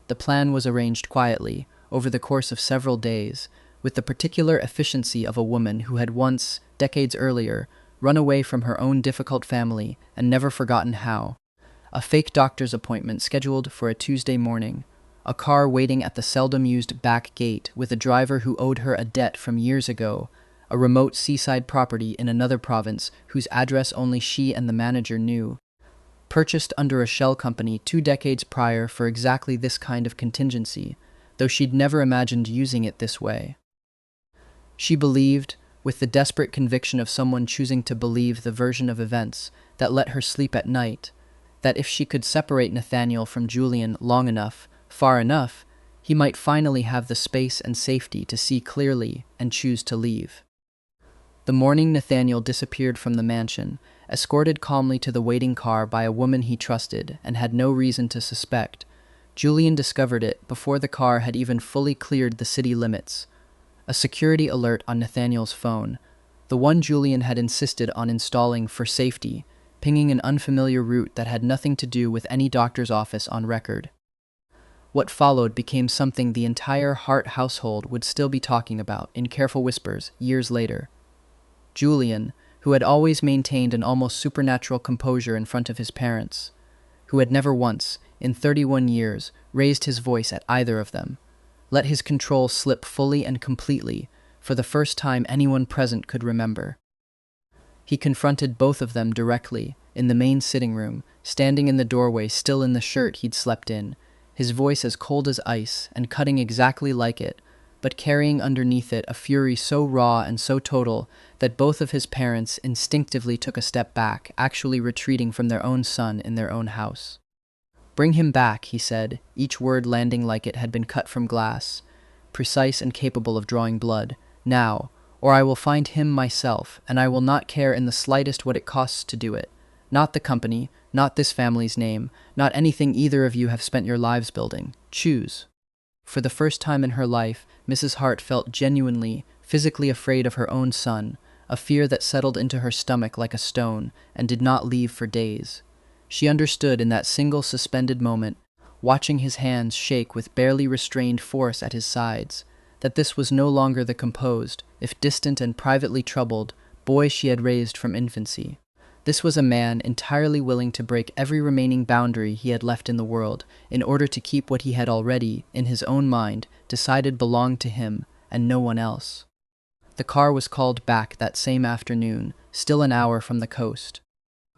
The plan was arranged quietly, over the course of several days, with the particular efficiency of a woman who had once, decades earlier, run away from her own difficult family and never forgotten how. A fake doctor's appointment scheduled for a Tuesday morning, a car waiting at the seldom-used back gate with a driver who owed her a debt from years ago, a remote seaside property in another province whose address only she and the manager knew, purchased under a shell company 2 decades prior for exactly this kind of contingency, though she'd never imagined using it this way. She believed, with the desperate conviction of someone choosing to believe the version of events that let her sleep at night, that if she could separate Nathaniel from Julian long enough, far enough, he might finally have the space and safety to see clearly and choose to leave. The morning Nathaniel disappeared from the mansion, escorted calmly to the waiting car by a woman he trusted and had no reason to suspect, Julian discovered it before the car had even fully cleared the city limits. A security alert on Nathaniel's phone, the one Julian had insisted on installing for safety, pinging an unfamiliar route that had nothing to do with any doctor's office on record. What followed became something the entire Hart household would still be talking about in careful whispers years later. Julian, who had always maintained an almost supernatural composure in front of his parents, who had never once, in 31 years, raised his voice at either of them, let his control slip fully and completely, for the first time anyone present could remember. He confronted both of them directly, in the main sitting room, standing in the doorway still in the shirt he'd slept in, his voice as cold as ice and cutting exactly like it, but carrying underneath it a fury so raw and so total that both of his parents instinctively took a step back, actually retreating from their own son in their own house. "Bring him back," he said, each word landing like it had been cut from glass, precise and capable of drawing blood. "Now, or I will find him myself, and I will not care in the slightest what it costs to do it. Not the company, not this family's name, not anything either of you have spent your lives building. Choose." For the first time in her life, Mrs. Hart felt genuinely, physically afraid of her own son, a fear that settled into her stomach like a stone and did not leave for days. She understood in that single suspended moment, watching his hands shake with barely restrained force at his sides, that this was no longer the composed, if distant and privately troubled, boy she had raised from infancy. This was a man entirely willing to break every remaining boundary he had left in the world in order to keep what he had already, in his own mind, decided belonged to him and no one else. The car was called back that same afternoon, still an hour from the coast.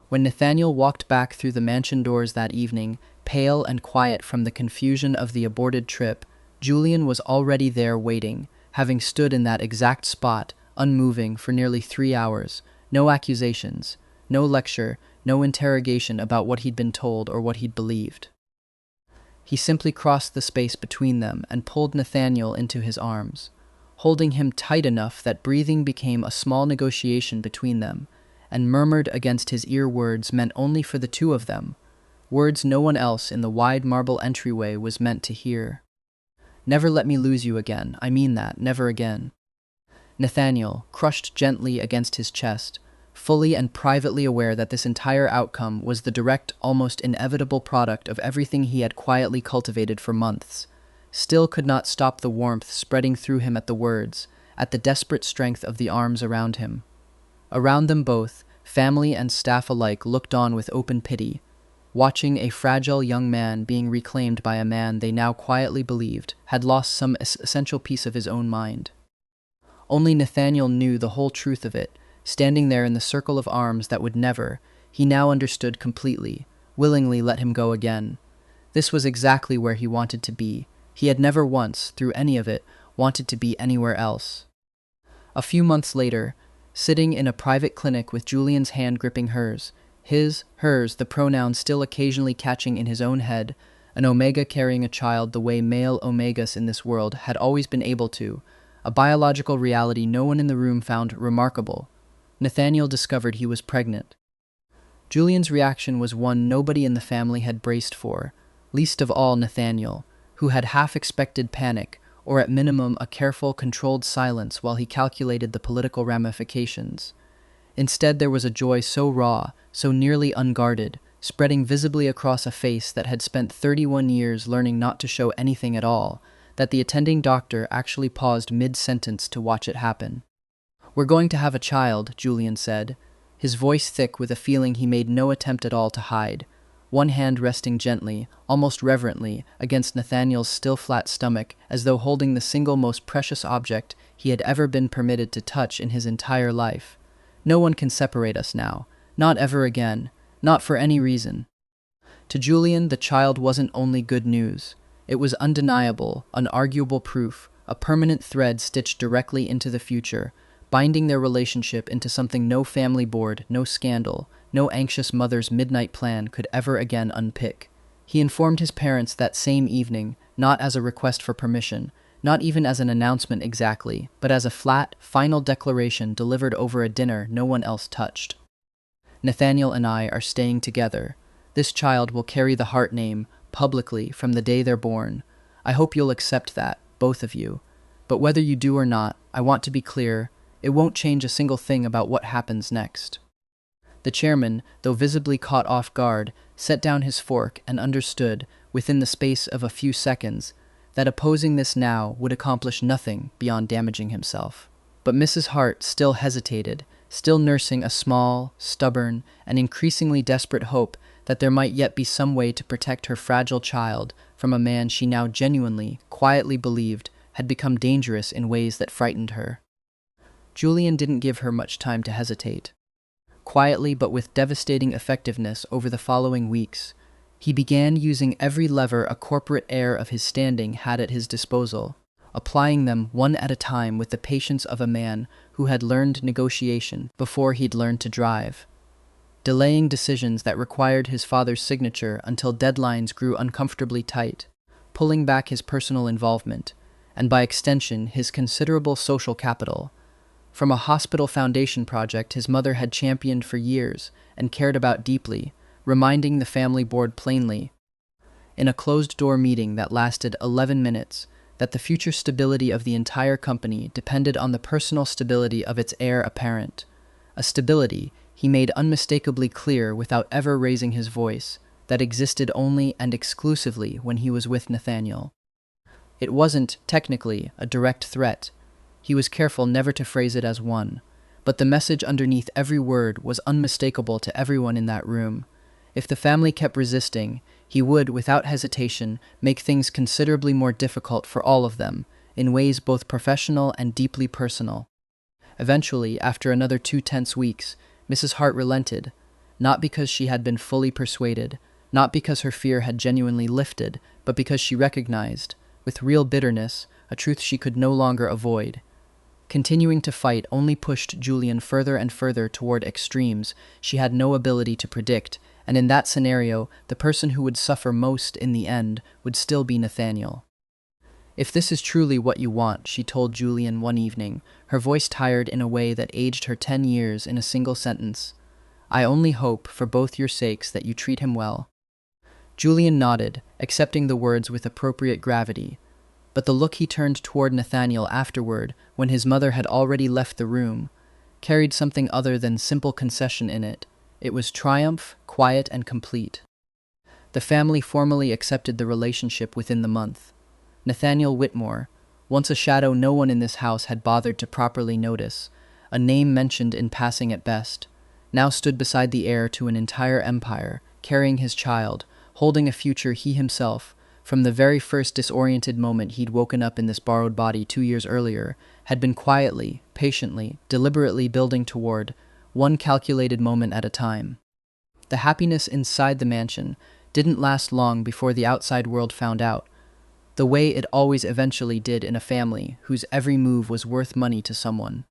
When Nathaniel walked back through the mansion doors that evening, pale and quiet from the confusion of the aborted trip, Julian was already there waiting, having stood in that exact spot, unmoving for nearly 3 hours, no accusations, no lecture, no interrogation about what he'd been told or what he'd believed. He simply crossed the space between them and pulled Nathaniel into his arms, holding him tight enough that breathing became a small negotiation between them, and murmured against his ear words meant only for the two of them, words no one else in the wide marble entryway was meant to hear. "Never let me lose you again, I mean that, never again." Nathaniel, crushed gently against his chest, fully and privately aware that this entire outcome was the direct, almost inevitable product of everything he had quietly cultivated for months, still could not stop the warmth spreading through him at the words, at the desperate strength of the arms around him. Around them both, family and staff alike looked on with open pity, watching a fragile young man being reclaimed by a man they now quietly believed had lost some essential piece of his own mind. Only Nathaniel knew the whole truth of it, standing there in the circle of arms that would never, he now understood completely, willingly let him go again. This was exactly where he wanted to be. He had never once, through any of it, wanted to be anywhere else. A few months later, sitting in a private clinic with Julian's hand gripping hers, his, hers, the pronoun still occasionally catching in his own head, an omega carrying a child the way male omegas in this world had always been able to, a biological reality no one in the room found remarkable, Nathaniel discovered he was pregnant. Julian's reaction was one nobody in the family had braced for, least of all Nathaniel, who had half expected panic, or at minimum a careful, controlled silence while he calculated the political ramifications. Instead, there was a joy so raw, so nearly unguarded, spreading visibly across a face that had spent 31 years learning not to show anything at all, that the attending doctor actually paused mid-sentence to watch it happen. "We're going to have a child," Julian said, his voice thick with a feeling he made no attempt at all to hide, one hand resting gently, almost reverently, against Nathaniel's still flat stomach, as though holding the single most precious object he had ever been permitted to touch in his entire life. "No one can separate us now. Not ever again. Not for any reason." To Julian, the child wasn't only good news. It was undeniable, unarguable proof, a permanent thread stitched directly into the future, binding their relationship into something no family board, no scandal, no anxious mother's midnight plan could ever again unpick. He informed his parents that same evening, not as a request for permission, not even as an announcement exactly, but as a flat, final declaration delivered over a dinner no one else touched. "Nathaniel and I are staying together. This child will carry the Hart name, publicly, from the day they're born. I hope you'll accept that, both of you. But whether you do or not, I want to be clear, it won't change a single thing about what happens next." The chairman, though visibly caught off guard, set down his fork and understood, within the space of a few seconds, that opposing this now would accomplish nothing beyond damaging himself. But Mrs. Hart still hesitated, still nursing a small, stubborn, and increasingly desperate hope that there might yet be some way to protect her fragile child from a man she now genuinely, quietly believed had become dangerous in ways that frightened her. Julian didn't give her much time to hesitate. Quietly but with devastating effectiveness over the following weeks, he began using every lever a corporate heir of his standing had at his disposal, applying them one at a time with the patience of a man who had learned negotiation before he'd learned to drive, delaying decisions that required his father's signature until deadlines grew uncomfortably tight, pulling back his personal involvement, and by extension his considerable social capital, from a hospital foundation project his mother had championed for years and cared about deeply, reminding the family board plainly, in a closed-door meeting that lasted 11 minutes, that the future stability of the entire company depended on the personal stability of its heir apparent, a stability, he made unmistakably clear without ever raising his voice, that existed only and exclusively when he was with Nathaniel. It wasn't, technically, a direct threat. He was careful never to phrase it as one, but the message underneath every word was unmistakable to everyone in that room. If the family kept resisting, he would, without hesitation, make things considerably more difficult for all of them, in ways both professional and deeply personal. Eventually, after another 2 tense weeks, Mrs. Hart relented, not because she had been fully persuaded, not because her fear had genuinely lifted, but because she recognized, with real bitterness, a truth she could no longer avoid. Continuing to fight only pushed Julian further and further toward extremes she had no ability to predict, and in that scenario, the person who would suffer most in the end would still be Nathaniel. "If this is truly what you want," she told Julian one evening, her voice tired in a way that aged her 10 years in a single sentence, "I only hope, for both your sakes, that you treat him well." Julian nodded, accepting the words with appropriate gravity, but the look he turned toward Nathaniel afterward, when his mother had already left the room, carried something other than simple concession in it. It was triumph, quiet and complete. The family formally accepted the relationship within the month. Nathaniel Whitmore, once a shadow no one in this house had bothered to properly notice, a name mentioned in passing at best, now stood beside the heir to an entire empire, carrying his child, holding a future he himself, from the very first disoriented moment he'd woken up in this borrowed body 2 years earlier, had been quietly, patiently, deliberately building toward, one calculated moment at a time. The happiness inside the mansion didn't last long before the outside world found out, the way it always eventually did in a family whose every move was worth money to someone.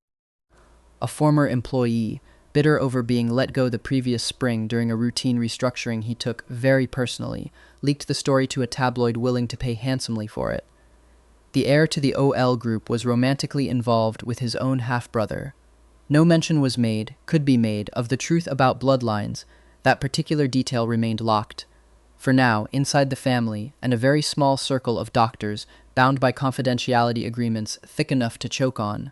A former employee, bitter over being let go the previous spring during a routine restructuring he took very personally, leaked the story to a tabloid willing to pay handsomely for it. The heir to the OL group was romantically involved with his own half-brother. No mention was made, could be made, of the truth about bloodlines. That particular detail remained locked. For now, inside the family, and a very small circle of doctors bound by confidentiality agreements thick enough to choke on.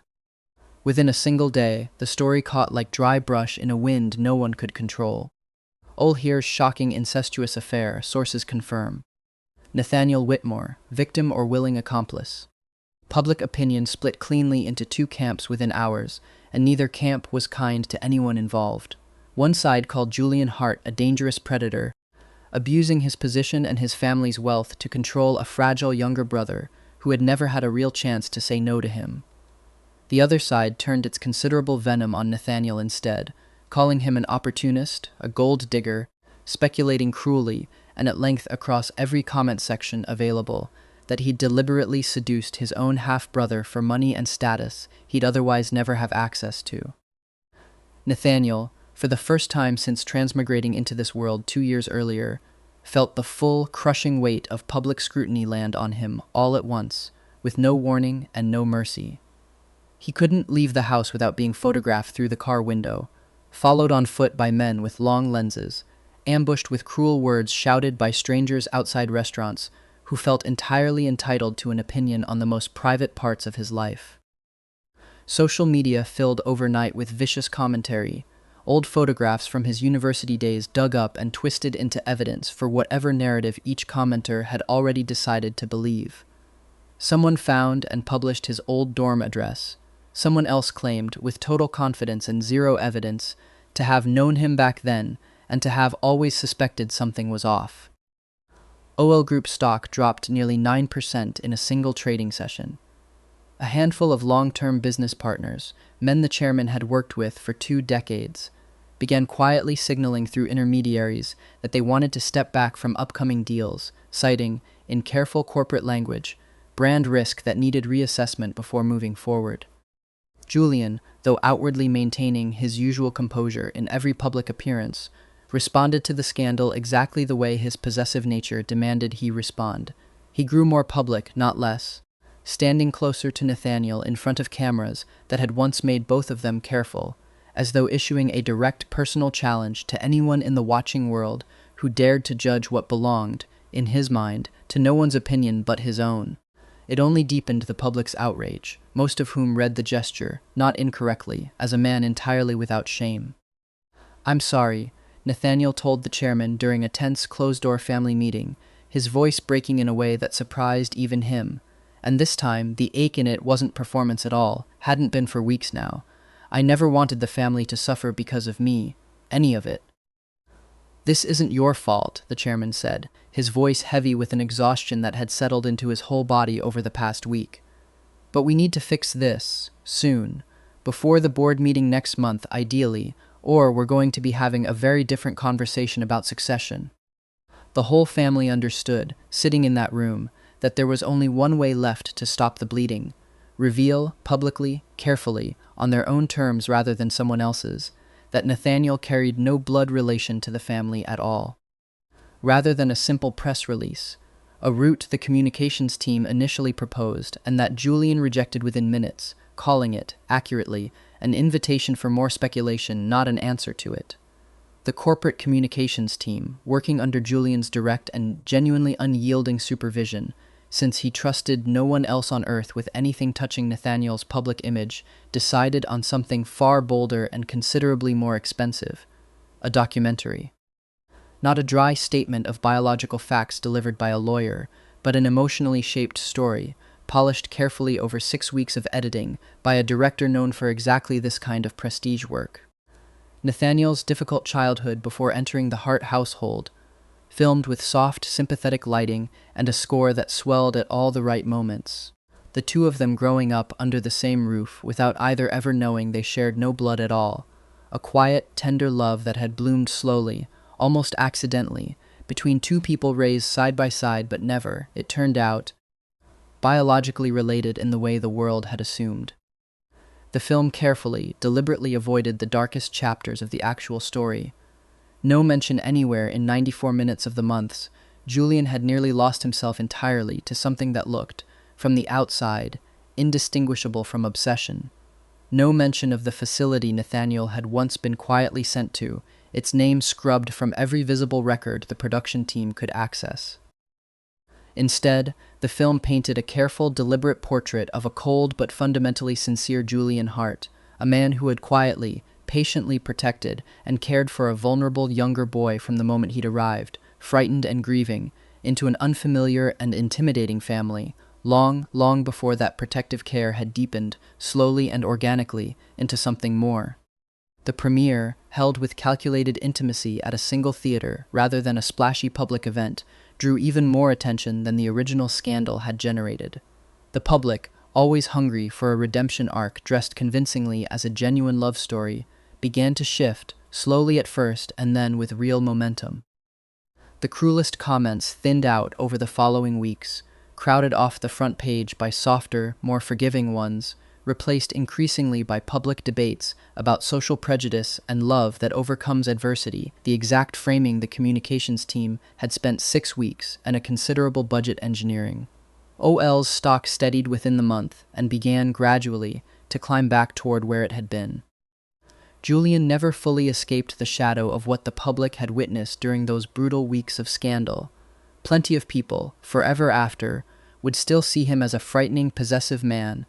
Within a single day, the story caught like dry brush in a wind no one could control. Here's shocking incestuous affair, sources confirm. Nathaniel Whitmore, victim or willing accomplice. Public opinion split cleanly into two camps within hours, and neither camp was kind to anyone involved. One side called Julian Hart a dangerous predator, abusing his position and his family's wealth to control a fragile younger brother who had never had a real chance to say no to him. The other side turned its considerable venom on Nathaniel instead, calling him an opportunist, a gold digger, speculating cruelly, and at length across every comment section available, that he'd deliberately seduced his own half-brother for money and status he'd otherwise never have access to. Nathaniel, for the first time since transmigrating into this world 2 years earlier, felt the full, crushing weight of public scrutiny land on him all at once, with no warning and no mercy. He couldn't leave the house without being photographed through the car window, followed on foot by men with long lenses, ambushed with cruel words shouted by strangers outside restaurants who felt entirely entitled to an opinion on the most private parts of his life. Social media filled overnight with vicious commentary, old photographs from his university days dug up and twisted into evidence for whatever narrative each commenter had already decided to believe. Someone found and published his old dorm address. Someone else claimed, with total confidence and zero evidence, to have known him back then and to have always suspected something was off. OL Group stock dropped nearly 9% in a single trading session. A handful of long-term business partners, men the chairman had worked with for 2 decades, began quietly signaling through intermediaries that they wanted to step back from upcoming deals, citing, in careful corporate language, brand risk that needed reassessment before moving forward. Julian, though outwardly maintaining his usual composure in every public appearance, responded to the scandal exactly the way his possessive nature demanded he respond. He grew more public, not less, standing closer to Nathaniel in front of cameras that had once made both of them careful, as though issuing a direct personal challenge to anyone in the watching world who dared to judge what belonged, in his mind, to no one's opinion but his own. It only deepened the public's outrage, most of whom read the gesture, not incorrectly, as a man entirely without shame. "I'm sorry," Nathaniel told the chairman during a tense closed-door family meeting, his voice breaking in a way that surprised even him. And this time, the ache in it wasn't performance at all, hadn't been for weeks now. "I never wanted the family to suffer because of me, any of it." "This isn't your fault," the chairman said, his voice heavy with an exhaustion that had settled into his whole body over the past week. "But we need to fix this, soon, before the board meeting next month, ideally, or we're going to be having a very different conversation about succession." The whole family understood, sitting in that room, that there was only one way left to stop the bleeding: reveal, publicly, carefully, on their own terms rather than someone else's, that Nathaniel carried no blood relation to the family at all. Rather than a simple press release, a route the communications team initially proposed and that Julian rejected within minutes, calling it, accurately, an invitation for more speculation, not an answer to it. The corporate communications team, working under Julian's direct and genuinely unyielding supervision, since he trusted no one else on earth with anything touching Nathaniel's public image, decided on something far bolder and considerably more expensive: a documentary. Not a dry statement of biological facts delivered by a lawyer, but an emotionally shaped story, polished carefully over 6 weeks of editing by a director known for exactly this kind of prestige work. Nathaniel's difficult childhood before entering the Hart household, filmed with soft, sympathetic lighting and a score that swelled at all the right moments. The two of them growing up under the same roof without either ever knowing they shared no blood at all. A quiet, tender love that had bloomed slowly, almost accidentally, between two people raised side by side but never, it turned out, biologically related in the way the world had assumed. The film carefully, deliberately avoided the darkest chapters of the actual story. No mention anywhere in 94 minutes of the months, Julian had nearly lost himself entirely to something that looked, from the outside, indistinguishable from obsession. No mention of the facility Nathaniel had once been quietly sent to, its name scrubbed from every visible record the production team could access. Instead, the film painted a careful, deliberate portrait of a cold but fundamentally sincere Julian Hart, a man who had quietly, patiently protected and cared for a vulnerable younger boy from the moment he'd arrived, frightened and grieving, into an unfamiliar and intimidating family, long before that protective care had deepened, slowly and organically, into something more. The premiere, held with calculated intimacy at a single theater rather than a splashy public event, drew even more attention than the original scandal had generated. The public, always hungry for a redemption arc dressed convincingly as a genuine love story, began to shift, slowly at first and then with real momentum. The cruelest comments thinned out over the following weeks, crowded off the front page by softer, more forgiving ones, replaced increasingly by public debates about social prejudice and love that overcomes adversity, the exact framing the communications team had spent 6 weeks and a considerable budget engineering. OL's stock steadied within the month and began gradually to climb back toward where it had been. Julian never fully escaped the shadow of what the public had witnessed during those brutal weeks of scandal. Plenty of people, forever after, would still see him as a frightening, possessive man,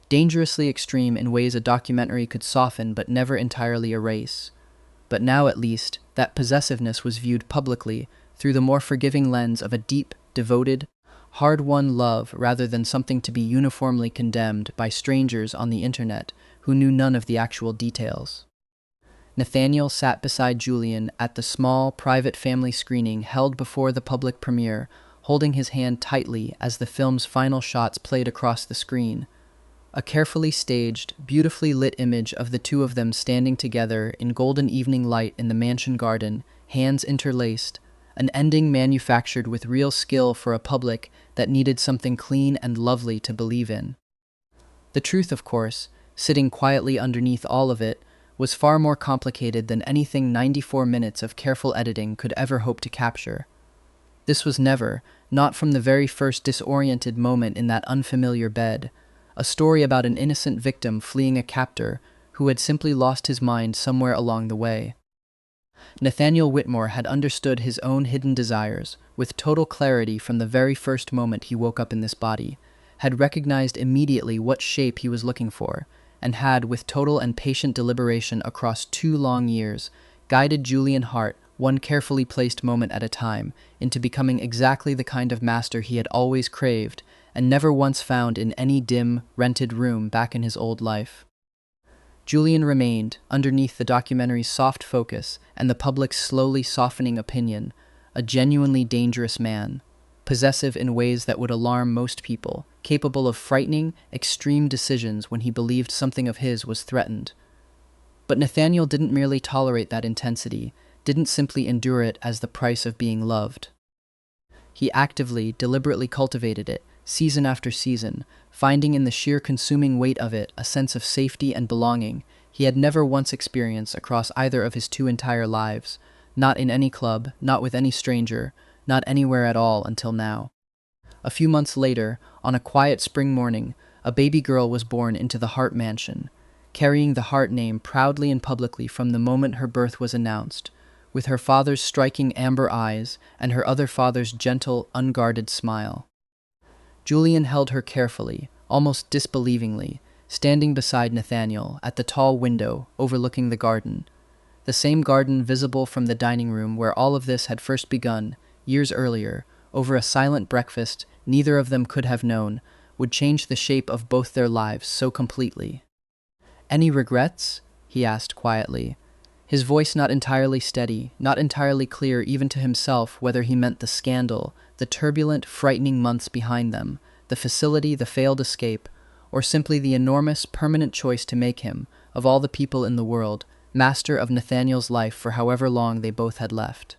dangerously extreme in ways a documentary could soften but never entirely erase. But now, at least, that possessiveness was viewed publicly through the more forgiving lens of a deep, devoted, hard-won love rather than something to be uniformly condemned by strangers on the internet who knew none of the actual details. Nathaniel sat beside Julian at the small, private family screening held before the public premiere, holding his hand tightly as the film's final shots played across the screen. A carefully staged, beautifully lit image of the two of them standing together in golden evening light in the mansion garden, hands interlaced, an ending manufactured with real skill for a public that needed something clean and lovely to believe in. The truth, of course, sitting quietly underneath all of it, was far more complicated than anything 94 minutes of careful editing could ever hope to capture. This was never, not from the very first disoriented moment in that unfamiliar bed, a story about an innocent victim fleeing a captor who had simply lost his mind somewhere along the way. Nathaniel Whitmore had understood his own hidden desires with total clarity from the very first moment he woke up in this body, had recognized immediately what shape he was looking for, and had, with total and patient deliberation across 2 long years, guided Julian Hart, one carefully placed moment at a time, into becoming exactly the kind of master he had always craved and never once found in any dim, rented room back in his old life. Julian remained, underneath the documentary's soft focus and the public's slowly softening opinion, a genuinely dangerous man, possessive in ways that would alarm most people, capable of frightening, extreme decisions when he believed something of his was threatened. But Nathaniel didn't merely tolerate that intensity, didn't simply endure it as the price of being loved. He actively, deliberately cultivated it, season after season, finding in the sheer consuming weight of it a sense of safety and belonging he had never once experienced across either of his 2 entire lives, not in any club, not with any stranger, not anywhere at all until now. A few months later, on a quiet spring morning, a baby girl was born into the Hart mansion, carrying the Hart name proudly and publicly from the moment her birth was announced, with her father's striking amber eyes and her other father's gentle, unguarded smile. Julian held her carefully, almost disbelievingly, standing beside Nathaniel at the tall window overlooking the garden, the same garden visible from the dining room where all of this had first begun, years earlier, over a silent breakfast neither of them could have known would change the shape of both their lives so completely. "Any regrets?" he asked quietly, his voice not entirely steady, not entirely clear even to himself whether he meant the scandal, the turbulent, frightening months behind them, the facility, the failed escape, or simply the enormous, permanent choice to make him, of all the people in the world, master of Nathaniel's life for however long they both had left.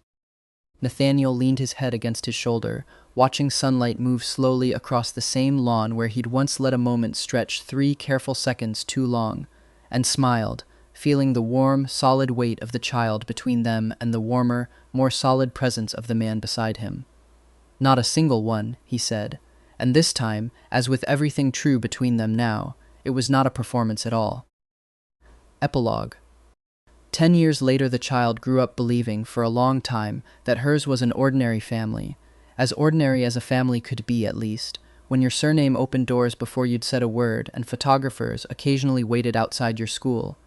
Nathaniel leaned his head against his shoulder, watching sunlight move slowly across the same lawn where he'd once let a moment stretch 3 careful seconds too long, and smiled, feeling the warm, solid weight of the child between them and the warmer, more solid presence of the man beside him. "Not a single one," he said, and this time, as with everything true between them now, it was not a performance at all. Epilogue. 10 years later, the child grew up believing, for a long time, that hers was an ordinary family. As ordinary as a family could be, at least, when your surname opened doors before you'd said a word and photographers occasionally waited outside your school.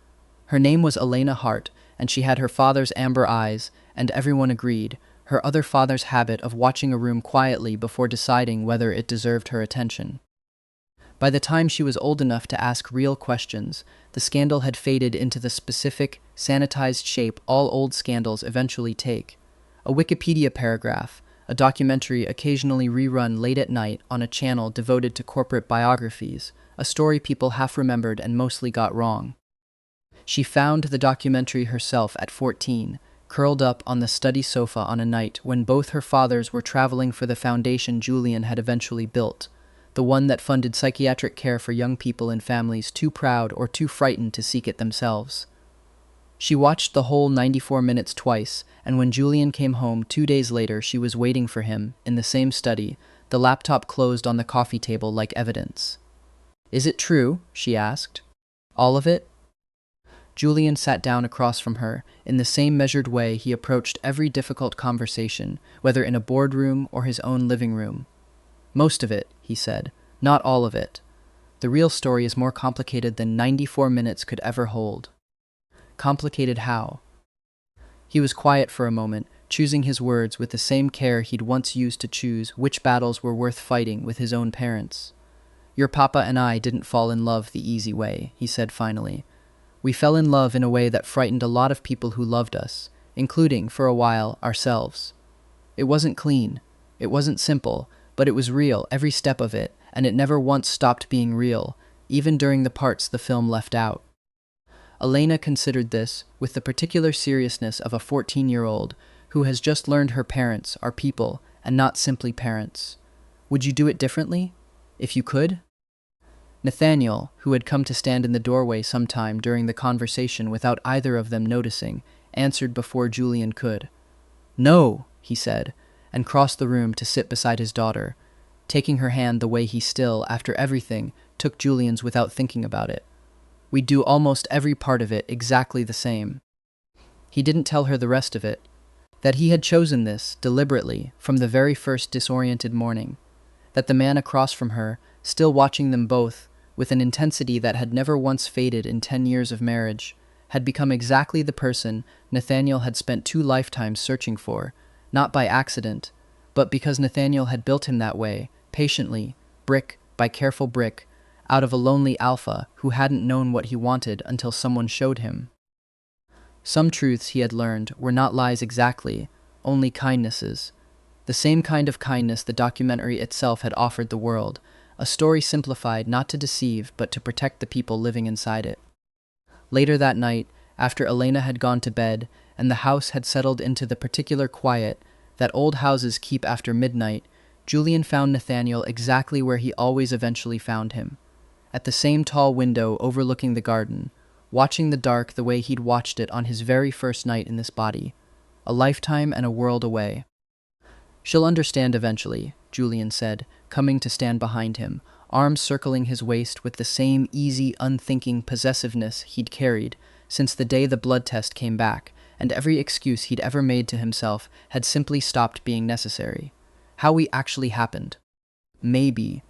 Her name was Elena Hart, and she had her father's amber eyes, and everyone agreed, her other father's habit of watching a room quietly before deciding whether it deserved her attention. By the time she was old enough to ask real questions, the scandal had faded into the specific, sanitized shape all old scandals eventually take. A Wikipedia paragraph, a documentary occasionally rerun late at night on a channel devoted to corporate biographies, a story people half remembered and mostly got wrong. She found the documentary herself at 14, curled up on the study sofa on a night when both her fathers were traveling for the foundation Julian had eventually built, the one that funded psychiatric care for young people in families too proud or too frightened to seek it themselves. She watched the whole 94 minutes twice, and when Julian came home 2 days later, she was waiting for him, in the same study, the laptop closed on the coffee table like evidence. "Is it true?" she asked. "All of it?" Julian sat down across from her, in the same measured way he approached every difficult conversation, whether in a boardroom or his own living room. "Most of it," he said, "not all of it. The real story is more complicated than 94 minutes could ever hold." Complicated how? He was quiet for a moment, choosing his words with the same care he'd once used to choose which battles were worth fighting with his own parents. "Your papa and I didn't fall in love the easy way," he said finally. "We fell in love in a way that frightened a lot of people who loved us, including, for a while, ourselves. It wasn't clean. It wasn't simple, but it was real, every step of it, and it never once stopped being real, even during the parts the film left out." Elena considered this with the particular seriousness of a 14-year-old who has just learned her parents are people and not simply parents. "Would you do it differently? If you could?" Nathaniel, who had come to stand in the doorway sometime during the conversation without either of them noticing, answered before Julian could. "No," he said, and crossed the room to sit beside his daughter, taking her hand the way he still, after everything, took Julian's without thinking about it. "We'd do almost every part of it exactly the same." He didn't tell her the rest of it, that he had chosen this, deliberately, from the very first disoriented morning, that the man across from her, still watching them both, with an intensity that had never once faded in 10 years of marriage, had become exactly the person Nathaniel had spent 2 lifetimes searching for, not by accident, but because Nathaniel had built him that way, patiently, brick by careful brick, out of a lonely alpha who hadn't known what he wanted until someone showed him. Some truths he had learned were not lies exactly, only kindnesses. The same kind of kindness the documentary itself had offered the world, a story simplified not to deceive but to protect the people living inside it. Later that night, after Elena had gone to bed and the house had settled into the particular quiet that old houses keep after midnight, Julian found Nathaniel exactly where he always eventually found him, at the same tall window overlooking the garden, watching the dark the way he'd watched it on his very first night in this body, a lifetime and a world away. "She'll understand eventually," Julian said, coming to stand behind him, arms circling his waist with the same easy, unthinking possessiveness he'd carried since the day the blood test came back, and every excuse he'd ever made to himself had simply stopped being necessary. How we actually happened. Maybe.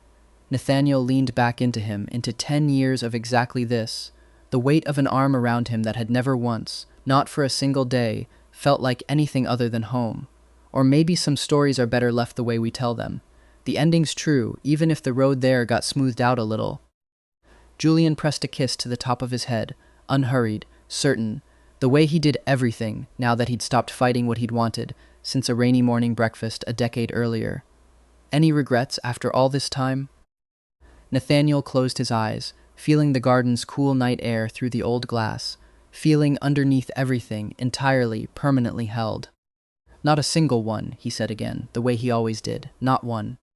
Nathaniel leaned back into him, into 10 years of exactly this, the weight of an arm around him that had never once, not for a single day, felt like anything other than home. Or maybe some stories are better left the way we tell them. The ending's true, even if the road there got smoothed out a little. Julian pressed a kiss to the top of his head, unhurried, certain, the way he did everything now that he'd stopped fighting what he'd wanted since a rainy morning breakfast a decade earlier. Any regrets after all this time? Nathaniel closed his eyes, feeling the garden's cool night air through the old glass, feeling underneath everything entirely, permanently held. "Not a single one," he said again, the way he always did. "Not one."